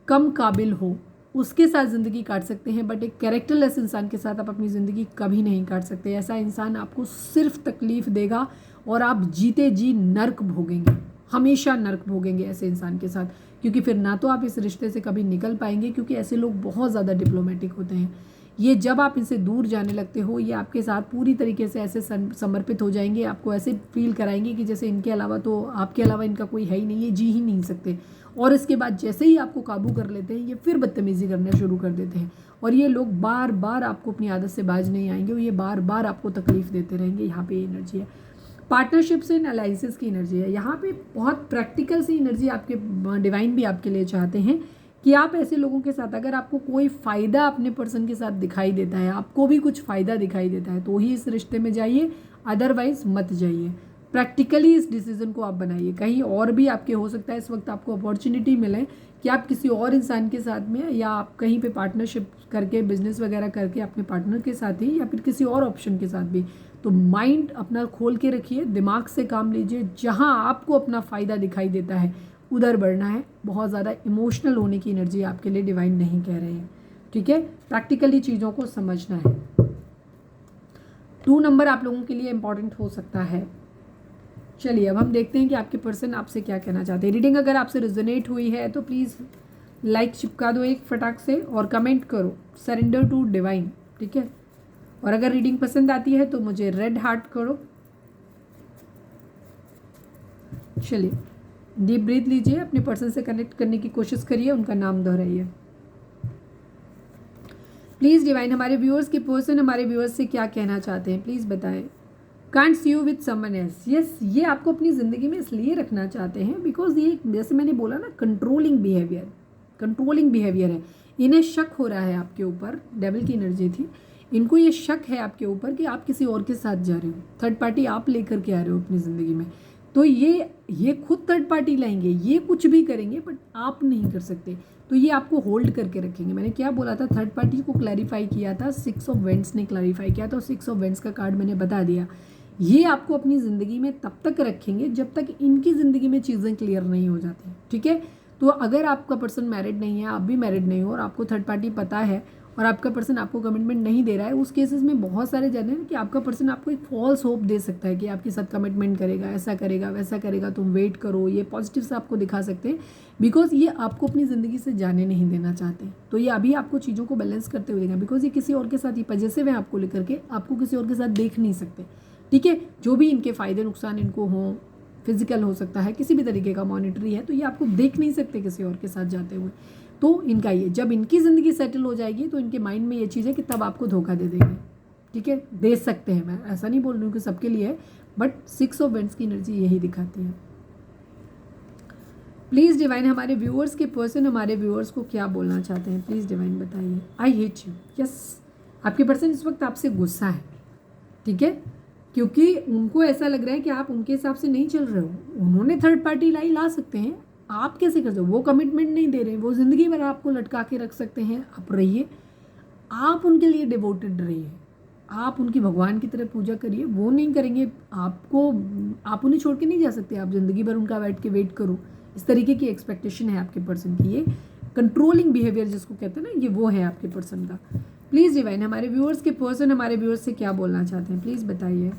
कम काबिल हो, उसके साथ ज़िंदगी काट सकते हैं, बट एक कैरेक्टरलेस इंसान के साथ आप अपनी ज़िंदगी कभी नहीं काट सकते। ऐसा इंसान आपको सिर्फ तकलीफ़ देगा और आप जीते जी नर्क भोगेंगे, हमेशा नर्क भोगेंगे ऐसे इंसान के साथ, क्योंकि फिर ना तो आप इस रिश्ते से कभी निकल पाएंगे, क्योंकि ऐसे लोग बहुत ज़्यादा डिप्लोमेटिक होते हैं। ये जब आप इनसे दूर जाने लगते हो, ये आपके साथ पूरी तरीके से ऐसे समर्पित हो जाएंगे, आपको ऐसे फील कराएंगे कि जैसे इनके अलावा, तो आपके अलावा इनका कोई है ही नहीं, ये जी ही नहीं सकते। और इसके बाद जैसे ही आपको काबू कर लेते हैं, ये फिर बदतमीज़ी करना शुरू कर देते हैं, और ये लोग बार बार आपको अपनी आदत से बाज नहीं आएंगे, और ये बार बार आपको तकलीफ़ देते रहेंगे। यहाँ पे एनर्जी है पार्टनरशिप्स एंड अलाइंसेस की एनर्जी है। यहाँ पे बहुत प्रैक्टिकल सी एनर्जी आपके डिवाइन भी आपके लिए चाहते हैं कि आप ऐसे लोगों के साथ, अगर आपको कोई फ़ायदा अपने पर्सन के साथ दिखाई देता है, आपको भी कुछ फ़ायदा दिखाई देता है, तो ही इस रिश्ते में जाइए, अदरवाइज मत जाइए। प्रैक्टिकली इस डिसीज़न को आप बनाइए। कहीं और भी आपके हो सकता है इस वक्त आपको अपॉर्चुनिटी मिले कि आप किसी और इंसान के साथ में, या आप कहीं पे पार्टनरशिप करके, बिजनेस वगैरह करके अपने पार्टनर के साथ ही, या फिर किसी और ऑप्शन के साथ भी। तो माइंड अपना खोल के रखिए, दिमाग से काम लीजिए, जहाँ आपको अपना फ़ायदा दिखाई देता है उधर बढ़ना है। बहुत ज़्यादा इमोशनल होने की एनर्जी आपके लिए डिवाइन नहीं कह रहे हैं, ठीक है। प्रैक्टिकली चीज़ों को समझना है। 2 नंबर आप लोगों के लिए इंपॉर्टेंट हो सकता है। चलिए अब हम देखते हैं कि आपके पर्सन आपसे क्या कहना चाहते हैं। रीडिंग अगर आपसे रिजोनेट हुई है तो प्लीज़ लाइक चिपका दो एक फटाक से, और कमेंट करो सरेंडर टू डिवाइन, ठीक है। और अगर रीडिंग पसंद आती है तो मुझे रेड हार्ट करो। चलिए, डीप ब्रीथ लीजिए, अपने पर्सन से कनेक्ट करने की कोशिश करिए, उनका नाम दोहराइए। प्लीज़ डिवाइन, हमारे व्यूअर्स के पर्सन हमारे व्यूअर्स से क्या कहना चाहते हैं, प्लीज़ बताएं। Can't see you with someone else. Yes, ये आपको अपनी ज़िंदगी में इसलिए रखना चाहते हैं बिकॉज ये, जैसे मैंने बोला ना, कंट्रोलिंग बिहेवियर है। इन्हें शक हो रहा है आपके ऊपर, डेविल की एनर्जी थी, इनको ये शक है आपके ऊपर कि आप किसी और के साथ जा रहे हो, थर्ड पार्टी आप लेकर के आ रहे हो अपनी ज़िंदगी में। तो ये खुद थर्ड पार्टी लाएंगे, ये कुछ भी करेंगे, बट आप नहीं कर सकते, तो ये आपको होल्ड करके रखेंगे। मैंने क्या बोला था, थर्ड पार्टी को क्लैरिफाई किया था, 6 ऑफ वेंट्स ने क्लैरिफाई किया था, और 6 ऑफ वेंट्स का कार्ड मैंने बता दिया। ये आपको अपनी ज़िंदगी में तब तक रखेंगे जब तक इनकी ज़िंदगी में चीज़ें क्लियर नहीं हो जाती, ठीक है। तो अगर आपका पर्सन मैरिड नहीं है, आप भी मैरिड नहीं हो, और आपको थर्ड पार्टी पता है और आपका पर्सन आपको कमिटमेंट नहीं दे रहा है, उस केसेस में बहुत सारे जाने हैं कि आपका पर्सन आपको एक फॉल्स होप दे सकता है कि आपके साथ कमिटमेंट करेगा, ऐसा करेगा, वैसा करेगा, तुम वेट करो, ये पॉजिटिव से आपको दिखा सकते हैं, बिकॉज ये आपको अपनी ज़िंदगी से जाने नहीं देना चाहते। तो ये अभी आपको चीज़ों को बैलेंस करते हुए देगा, बिकॉज ये किसी और के साथ, ये पजेसिव है आपको लेकर के, आपको किसी और के साथ देख नहीं सकते, ठीक है। जो भी इनके फ़ायदे नुकसान इनको हों, फिजिकल हो सकता है, किसी भी तरीके का मॉनिटरी है, तो ये आपको देख नहीं सकते किसी और के साथ जाते हुए। तो इनका ये, जब इनकी ज़िंदगी सेटल हो जाएगी तो इनके माइंड में ये चीज़ है कि तब आपको धोखा दे देंगे, ठीक है, दे सकते हैं। मैं ऐसा नहीं बोल रही हूँ कि सबके लिए है, बट 6 ऑफ वेंट्स की एनर्जी यही दिखाती है। प्लीज़ डिवाइन, हमारे व्यूअर्स के पर्सन हमारे व्यूअर्स को क्या बोलना चाहते हैं, प्लीज़ डिवाइन बताइए। I hate you. यस, आपके पर्सन इस वक्त आपसे गुस्सा है, ठीक है, क्योंकि उनको ऐसा लग रहा है कि आप उनके हिसाब से नहीं चल रहे हो। उन्होंने थर्ड पार्टी ला सकते हैं, आप कैसे कर सकते हो? वो कमिटमेंट नहीं दे रहे, वो ज़िंदगी भर आपको लटका के रख सकते हैं। आप रहिए, आप उनके लिए डिवोटेड रहिए, आप उनकी भगवान की तरह पूजा करिए। वो नहीं करेंगे आपको, आप उन्हें छोड़ के नहीं जा सकते, आप ज़िंदगी भर उनका बैठ के वेट करो, इस तरीके की एक्सपेक्टेशन है आपके पर्सन की। ये कंट्रोलिंग बिहेवियर जिसको कहते हैं ना, ये वो है आपके पर्सन का। प्लीज़ डिवाइन, हमारे व्यूअर्स के पर्सन हमारे व्यूअर्स से क्या बोलना चाहते हैं, प्लीज़ बताइए।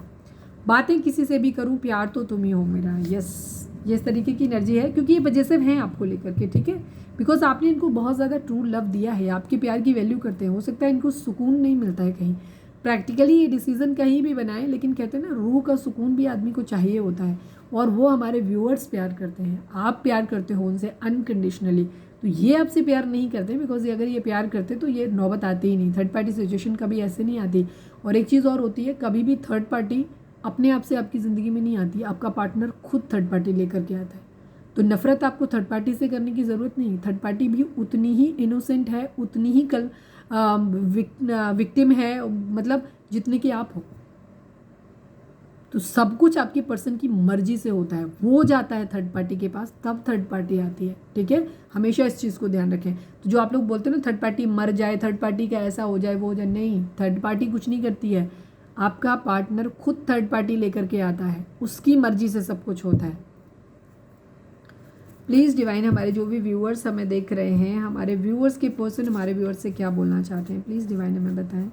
बातें किसी से भी करूं, प्यार तो तुम ही हो मेरा। यस, ये इस तरीके की एनर्जी है, क्योंकि ये पजेसिव हैं आपको लेकर के, ठीक है, बिकॉज आपने इनको बहुत ज़्यादा ट्रू लव दिया है, आपके प्यार की वैल्यू करते हैं। हो सकता है इनको सुकून नहीं मिलता है कहीं, प्रैक्टिकली ये डिसीजन कहीं भी बनाए, लेकिन कहते हैं ना, रूह का सुकून भी आदमी को चाहिए होता है, और वो हमारे व्यूअर्स प्यार करते हैं। आप प्यार करते हो उनसे अनकंडीशनली, तो ये आपसे प्यार नहीं करते, बिकॉज अगर ये प्यार करते तो ये नौबत आती ही नहीं, थर्ड पार्टी सिचुएशन कभी ऐसे नहीं आती। और एक चीज़ और होती है, कभी भी थर्ड पार्टी अपने आप से आपकी ज़िंदगी में नहीं आती, आपका पार्टनर खुद थर्ड पार्टी लेकर के आता है। तो नफ़रत आपको थर्ड पार्टी से करने की ज़रूरत नहीं, थर्ड पार्टी भी उतनी ही इनोसेंट है, उतनी ही विक्टिम है, मतलब जितने की आप हो। तो सब कुछ आपके पर्सन की मर्जी से होता है, वो जाता है थर्ड पार्टी के पास, तब थर्ड पार्टी आती है, ठीक है। हमेशा इस चीज़ को ध्यान रखें। तो जो आप लोग बोलते हैं ना, थर्ड पार्टी मर जाए, थर्ड पार्टी का ऐसा हो जाए, वो हो जाए, नहीं, थर्ड पार्टी कुछ नहीं करती है, आपका पार्टनर खुद थर्ड पार्टी लेकर के आता है, उसकी मर्जी से सब कुछ होता है। प्लीज़ डिवाइन, हमारे जो भी व्यूअर्स हमें देख रहे हैं, हमारे व्यूअर्स के पर्सन हमारे व्यूअर्स से क्या बोलना चाहते हैं, प्लीज़ डिवाइन हमें बताएं।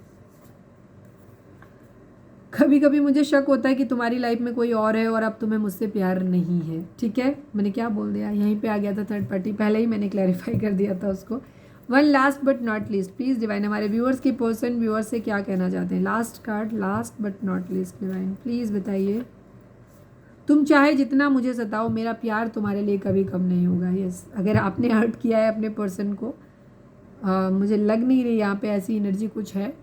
कभी कभी मुझे शक होता है कि तुम्हारी लाइफ में कोई और है और अब तुम्हें मुझसे प्यार नहीं है, ठीक है। मैंने क्या बोल दिया, यहीं पे आ गया था थर्ड पार्टी, पहले ही मैंने क्लैरिफाई कर दिया था उसको। One last but not least, please divine, हमारे व्यूअर्स के पर्सन व्यूअर्स से क्या कहना चाहते हैं। Last card, last but not least, divine please बताइए। तुम चाहे जितना मुझे सताओ, मेरा प्यार तुम्हारे लिए कभी कम नहीं होगा। यस, अगर आपने हर्ट किया है अपने पर्सन को, मुझे लग नहीं रही यहाँ पे ऐसी एनर्जी कुछ है,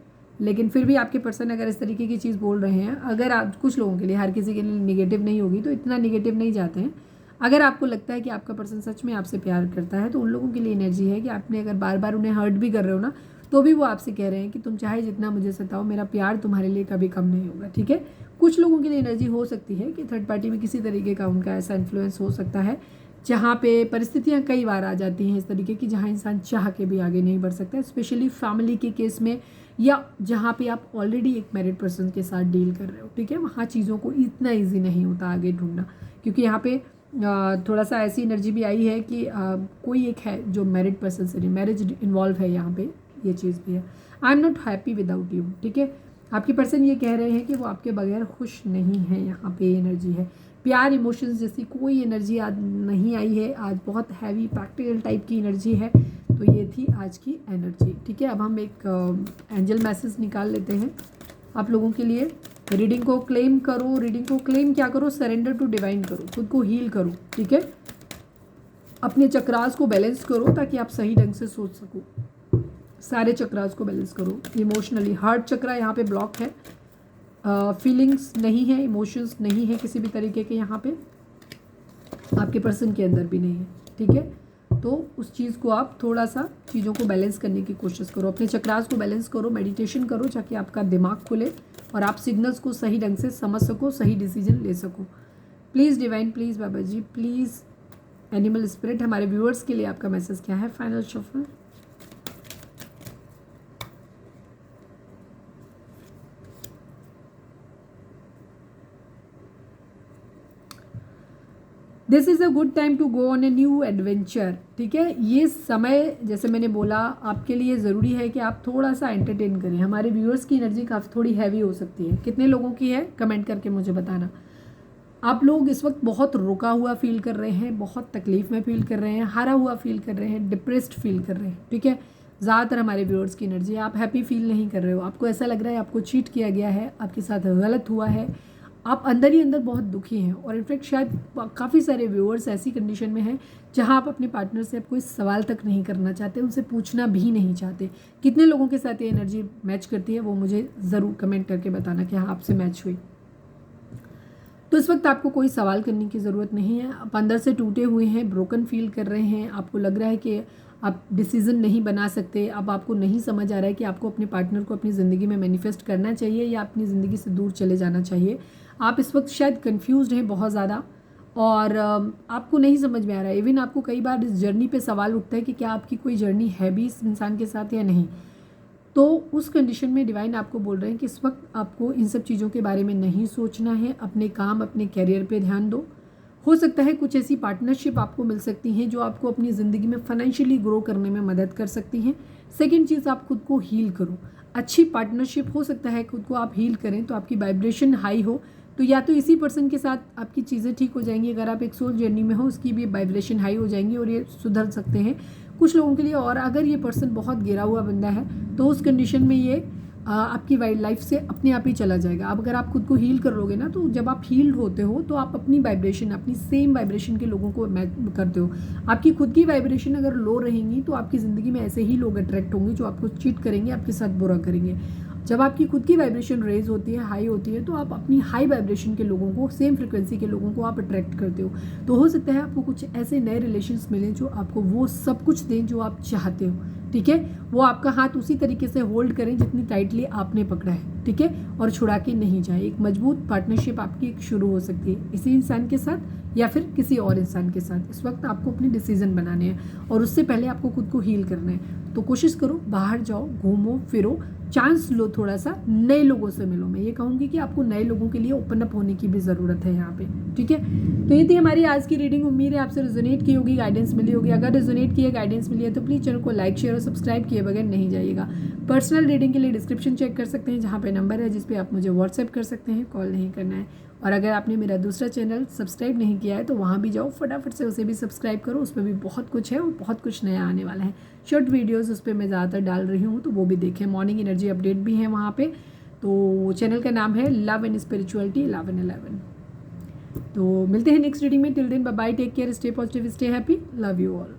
लेकिन फिर भी आपके पर्सन अगर इस तरीके की चीज़ बोल रहे हैं, अगर आप, कुछ लोगों के लिए, हर किसी के लिए निगेटिव नहीं होगी, तो इतना निगेटिव नहीं जाते हैं। अगर आपको लगता है कि आपका पर्सन सच में आपसे प्यार करता है, तो उन लोगों के लिए एनर्जी है कि आपने अगर बार बार उन्हें हर्ट भी कर रहे हो ना, तो भी वो आपसे कह रहे हैं कि तुम चाहे जितना मुझे सताओ, मेरा प्यार तुम्हारे लिए कभी कम नहीं होगा, ठीक है। कुछ लोगों के लिए एनर्जी हो सकती है कि थर्ड पार्टी में किसी तरीके का उनका ऐसा इन्फ्लुएंस हो सकता है, जहाँ पे परिस्थितियाँ कई बार आ जाती हैं इस तरीके की, जहाँ इंसान चाह के भी आगे नहीं बढ़ सकता, स्पेशली फैमिली के केस में, या जहाँ पे आप ऑलरेडी एक मैरिड पर्सन के साथ डील कर रहे हो, ठीक है। वहाँ चीज़ों को इतना ईजी नहीं होता आगे ढूंढना, क्योंकि यहाँ पे थोड़ा सा ऐसी एनर्जी भी आई है कि कोई एक है जो मैरिड पर्सन से नहीं, मैरिज इन्वॉल्व है यहाँ पे, ये चीज़ भी है। I am not happy without you, ठीक है। आपके पर्सन ये कह रहे हैं कि वो आपके बगैर खुश नहीं है, यहाँ पे एनर्जी है। प्यार, इमोशंस जैसी कोई एनर्जी आज नहीं आई है, आज बहुत हैवी प्रैक्टिकल टाइप की एनर्जी है। तो ये थी आज की एनर्जी, ठीक है। अब हम एक एंजल मैसेज निकाल लेते हैं। आप लोगों के लिए। रीडिंग को क्लेम करो, रीडिंग को क्लेम क्या करो, सरेंडर टू डिवाइन करो, खुद को हील करो, ठीक है। अपने चक्रास को बैलेंस करो ताकि आप सही ढंग से सोच सको। सारे चक्रास को बैलेंस करो। इमोशनली हार्ट चक्रा यहाँ पे ब्लॉक है, फीलिंग्स नहीं है, इमोशंस नहीं है किसी भी तरीके के, यहाँ पे आपके पर्सन के अंदर भी नहीं है, ठीक है। तो उस चीज़ को आप थोड़ा सा चीज़ों को बैलेंस करने की कोशिश करो, अपने चक्रास को बैलेंस करो, मेडिटेशन करो ताकि आपका दिमाग खुले और आप सिग्नल्स को सही ढंग से समझ सको, सही डिसीजन ले सको। प्लीज़ डिवाइन, प्लीज़ बाबा जी, प्लीज़ एनिमल स्पिरिट, हमारे व्यूअर्स के लिए आपका मैसेज क्या है। Final shuffle. This is a good time to go on a new adventure, ठीक है। ये समय जैसे मैंने बोला आपके लिए ज़रूरी है कि आप थोड़ा सा एंटरटेन करें। हमारे व्यूअर्स की एनर्जी काफ़ी थोड़ी हैवी हो सकती है। कितने लोगों की है कमेंट करके मुझे बताना। आप लोग इस वक्त बहुत रुका हुआ फील कर रहे हैं, बहुत तकलीफ में फील कर रहे हैं, हारा हुआ फील कर रहे हैं, डिप्रेस्ड फील कर रहे हैं, ठीक है। ज़्यादातर हमारे व्यूअर्स की एनर्जी, आप हैप्पी फील नहीं कर रहे हो, आपको ऐसा लग रहा है आपको चीट किया गया है, आपके साथ गलत हुआ है, आप अंदर ही अंदर बहुत दुखी हैं। और इनफैक्ट शायद काफ़ी सारे व्यूअर्स ऐसी कंडीशन में हैं जहां आप अपने पार्टनर से अब कोई सवाल तक नहीं करना चाहते, उनसे पूछना भी नहीं चाहते। कितने लोगों के साथ ये एनर्जी मैच करती है वो मुझे ज़रूर कमेंट करके बताना कि हाँ आपसे मैच हुई। तो इस वक्त आपको कोई सवाल करने की ज़रूरत नहीं है। आप अंदर से टूटे हुए हैं, ब्रोकन फील कर रहे हैं, आपको लग रहा है कि आप डिसीज़न नहीं बना सकते। अब आपको नहीं समझ आ रहा है कि आपको अपने पार्टनर को अपनी ज़िंदगी में मैनिफेस्ट करना चाहिए या अपनी ज़िंदगी से दूर चले जाना चाहिए। आप इस वक्त शायद कंफ्यूज्ड हैं बहुत ज़्यादा और आपको नहीं समझ में आ रहा है। इवन आपको कई बार इस जर्नी पे सवाल उठता है कि क्या आपकी कोई जर्नी है भी इस इंसान के साथ या नहीं। तो उस कंडीशन में डिवाइन आपको बोल रहे हैं कि इस वक्त आपको इन सब चीज़ों के बारे में नहीं सोचना है, अपने काम अपने कैरियर पे ध्यान दो। हो सकता है कुछ ऐसी पार्टनरशिप आपको मिल सकती हैं जो आपको अपनी ज़िंदगी में फाइनेंशियली ग्रो करने में मदद कर सकती हैं। सेकेंड चीज़, आप खुद को हील करो। अच्छी पार्टनरशिप हो सकता है खुद को आप हील करें तो आपकी वाइब्रेशन हाई हो, तो या तो इसी पर्सन के साथ आपकी चीज़ें ठीक हो जाएंगी। अगर आप एक सोल जर्नी में हो उसकी भी वाइब्रेशन हाई हो जाएंगी और ये सुधर सकते हैं कुछ लोगों के लिए। और अगर ये पर्सन बहुत गिरा हुआ बंदा है तो उस कंडीशन में ये आपकी वाइल्ड लाइफ से अपने आप ही चला जाएगा। अब अगर आप खुद को हील कर लोगे ना, तो जब आप हील्ड होते हो तो आप अपनी वाइब्रेशन, अपनी सेम वाइब्रेशन के लोगों को मैच करते हो। आपकी खुद की वाइब्रेशन अगर लो रहेंगी तो आपकी ज़िंदगी में ऐसे ही लोग अट्रैक्ट होंगे जो आपको चीट करेंगे, आपके साथ बुरा करेंगे। जब आपकी खुद की वाइब्रेशन रेज होती है, हाई होती है, तो आप अपनी हाई वाइब्रेशन के लोगों को, सेम फ्रिक्वेंसी के लोगों को आप अट्रैक्ट करते हो। तो हो सकता है आपको कुछ ऐसे नए रिलेशंस मिलें जो आपको वो सब कुछ दें जो आप चाहते हो, ठीक है। वो आपका हाथ उसी तरीके से होल्ड करें जितनी टाइटली आपने पकड़ा है, ठीक है, और छुड़ा के नहीं जाए। एक मजबूत पार्टनरशिप आपकी एक शुरू हो सकती है इसी इंसान के साथ या फिर किसी और इंसान के साथ। इस वक्त आपको अपने डिसीजन बनाने हैं और उससे पहले आपको खुद को हील करना है। तो कोशिश करो, बाहर जाओ, घूमो फिरो, चांस लो, थोड़ा सा नए लोगों से मिलो। मैं ये कहूँगी कि आपको नए लोगों के लिए ओपन अप होने की भी ज़रूरत है यहाँ पे, ठीक है। तो ये थी हमारी आज की रीडिंग। उम्मीद है आपसे रेजोनेट की होगी, गाइडेंस मिली होगी। अगर रेजोनेट की है, गाइडेंस मिली है तो प्लीज़ चैनल को लाइक शेयर और सब्सक्राइब किए बगैर नहीं जाइएगा। पर्सनल रीडिंग के लिए डिस्क्रिप्शन चेक कर सकते हैं जहाँ पे नंबर है जिस पे आप मुझे व्हाट्सएप कर सकते हैं, कॉल नहीं करना है। और अगर आपने मेरा दूसरा चैनल सब्सक्राइब नहीं किया है तो वहाँ भी जाओ, फटाफट से उसे भी सब्सक्राइब करो। उस पर भी बहुत कुछ है और बहुत कुछ नया आने वाला है। शॉर्ट वीडियोस उस पर मैं ज़्यादातर डाल रही हूँ तो वो भी देखें। मॉर्निंग एनर्जी अपडेट भी है वहाँ पे। तो चैनल का नाम है लव एंड स्पिरिचुअलिटी 1111। तो मिलते हैं नेक्स्ट रीडिंग में। Till then bye bye, take care, stay positive, stay happy, love you all.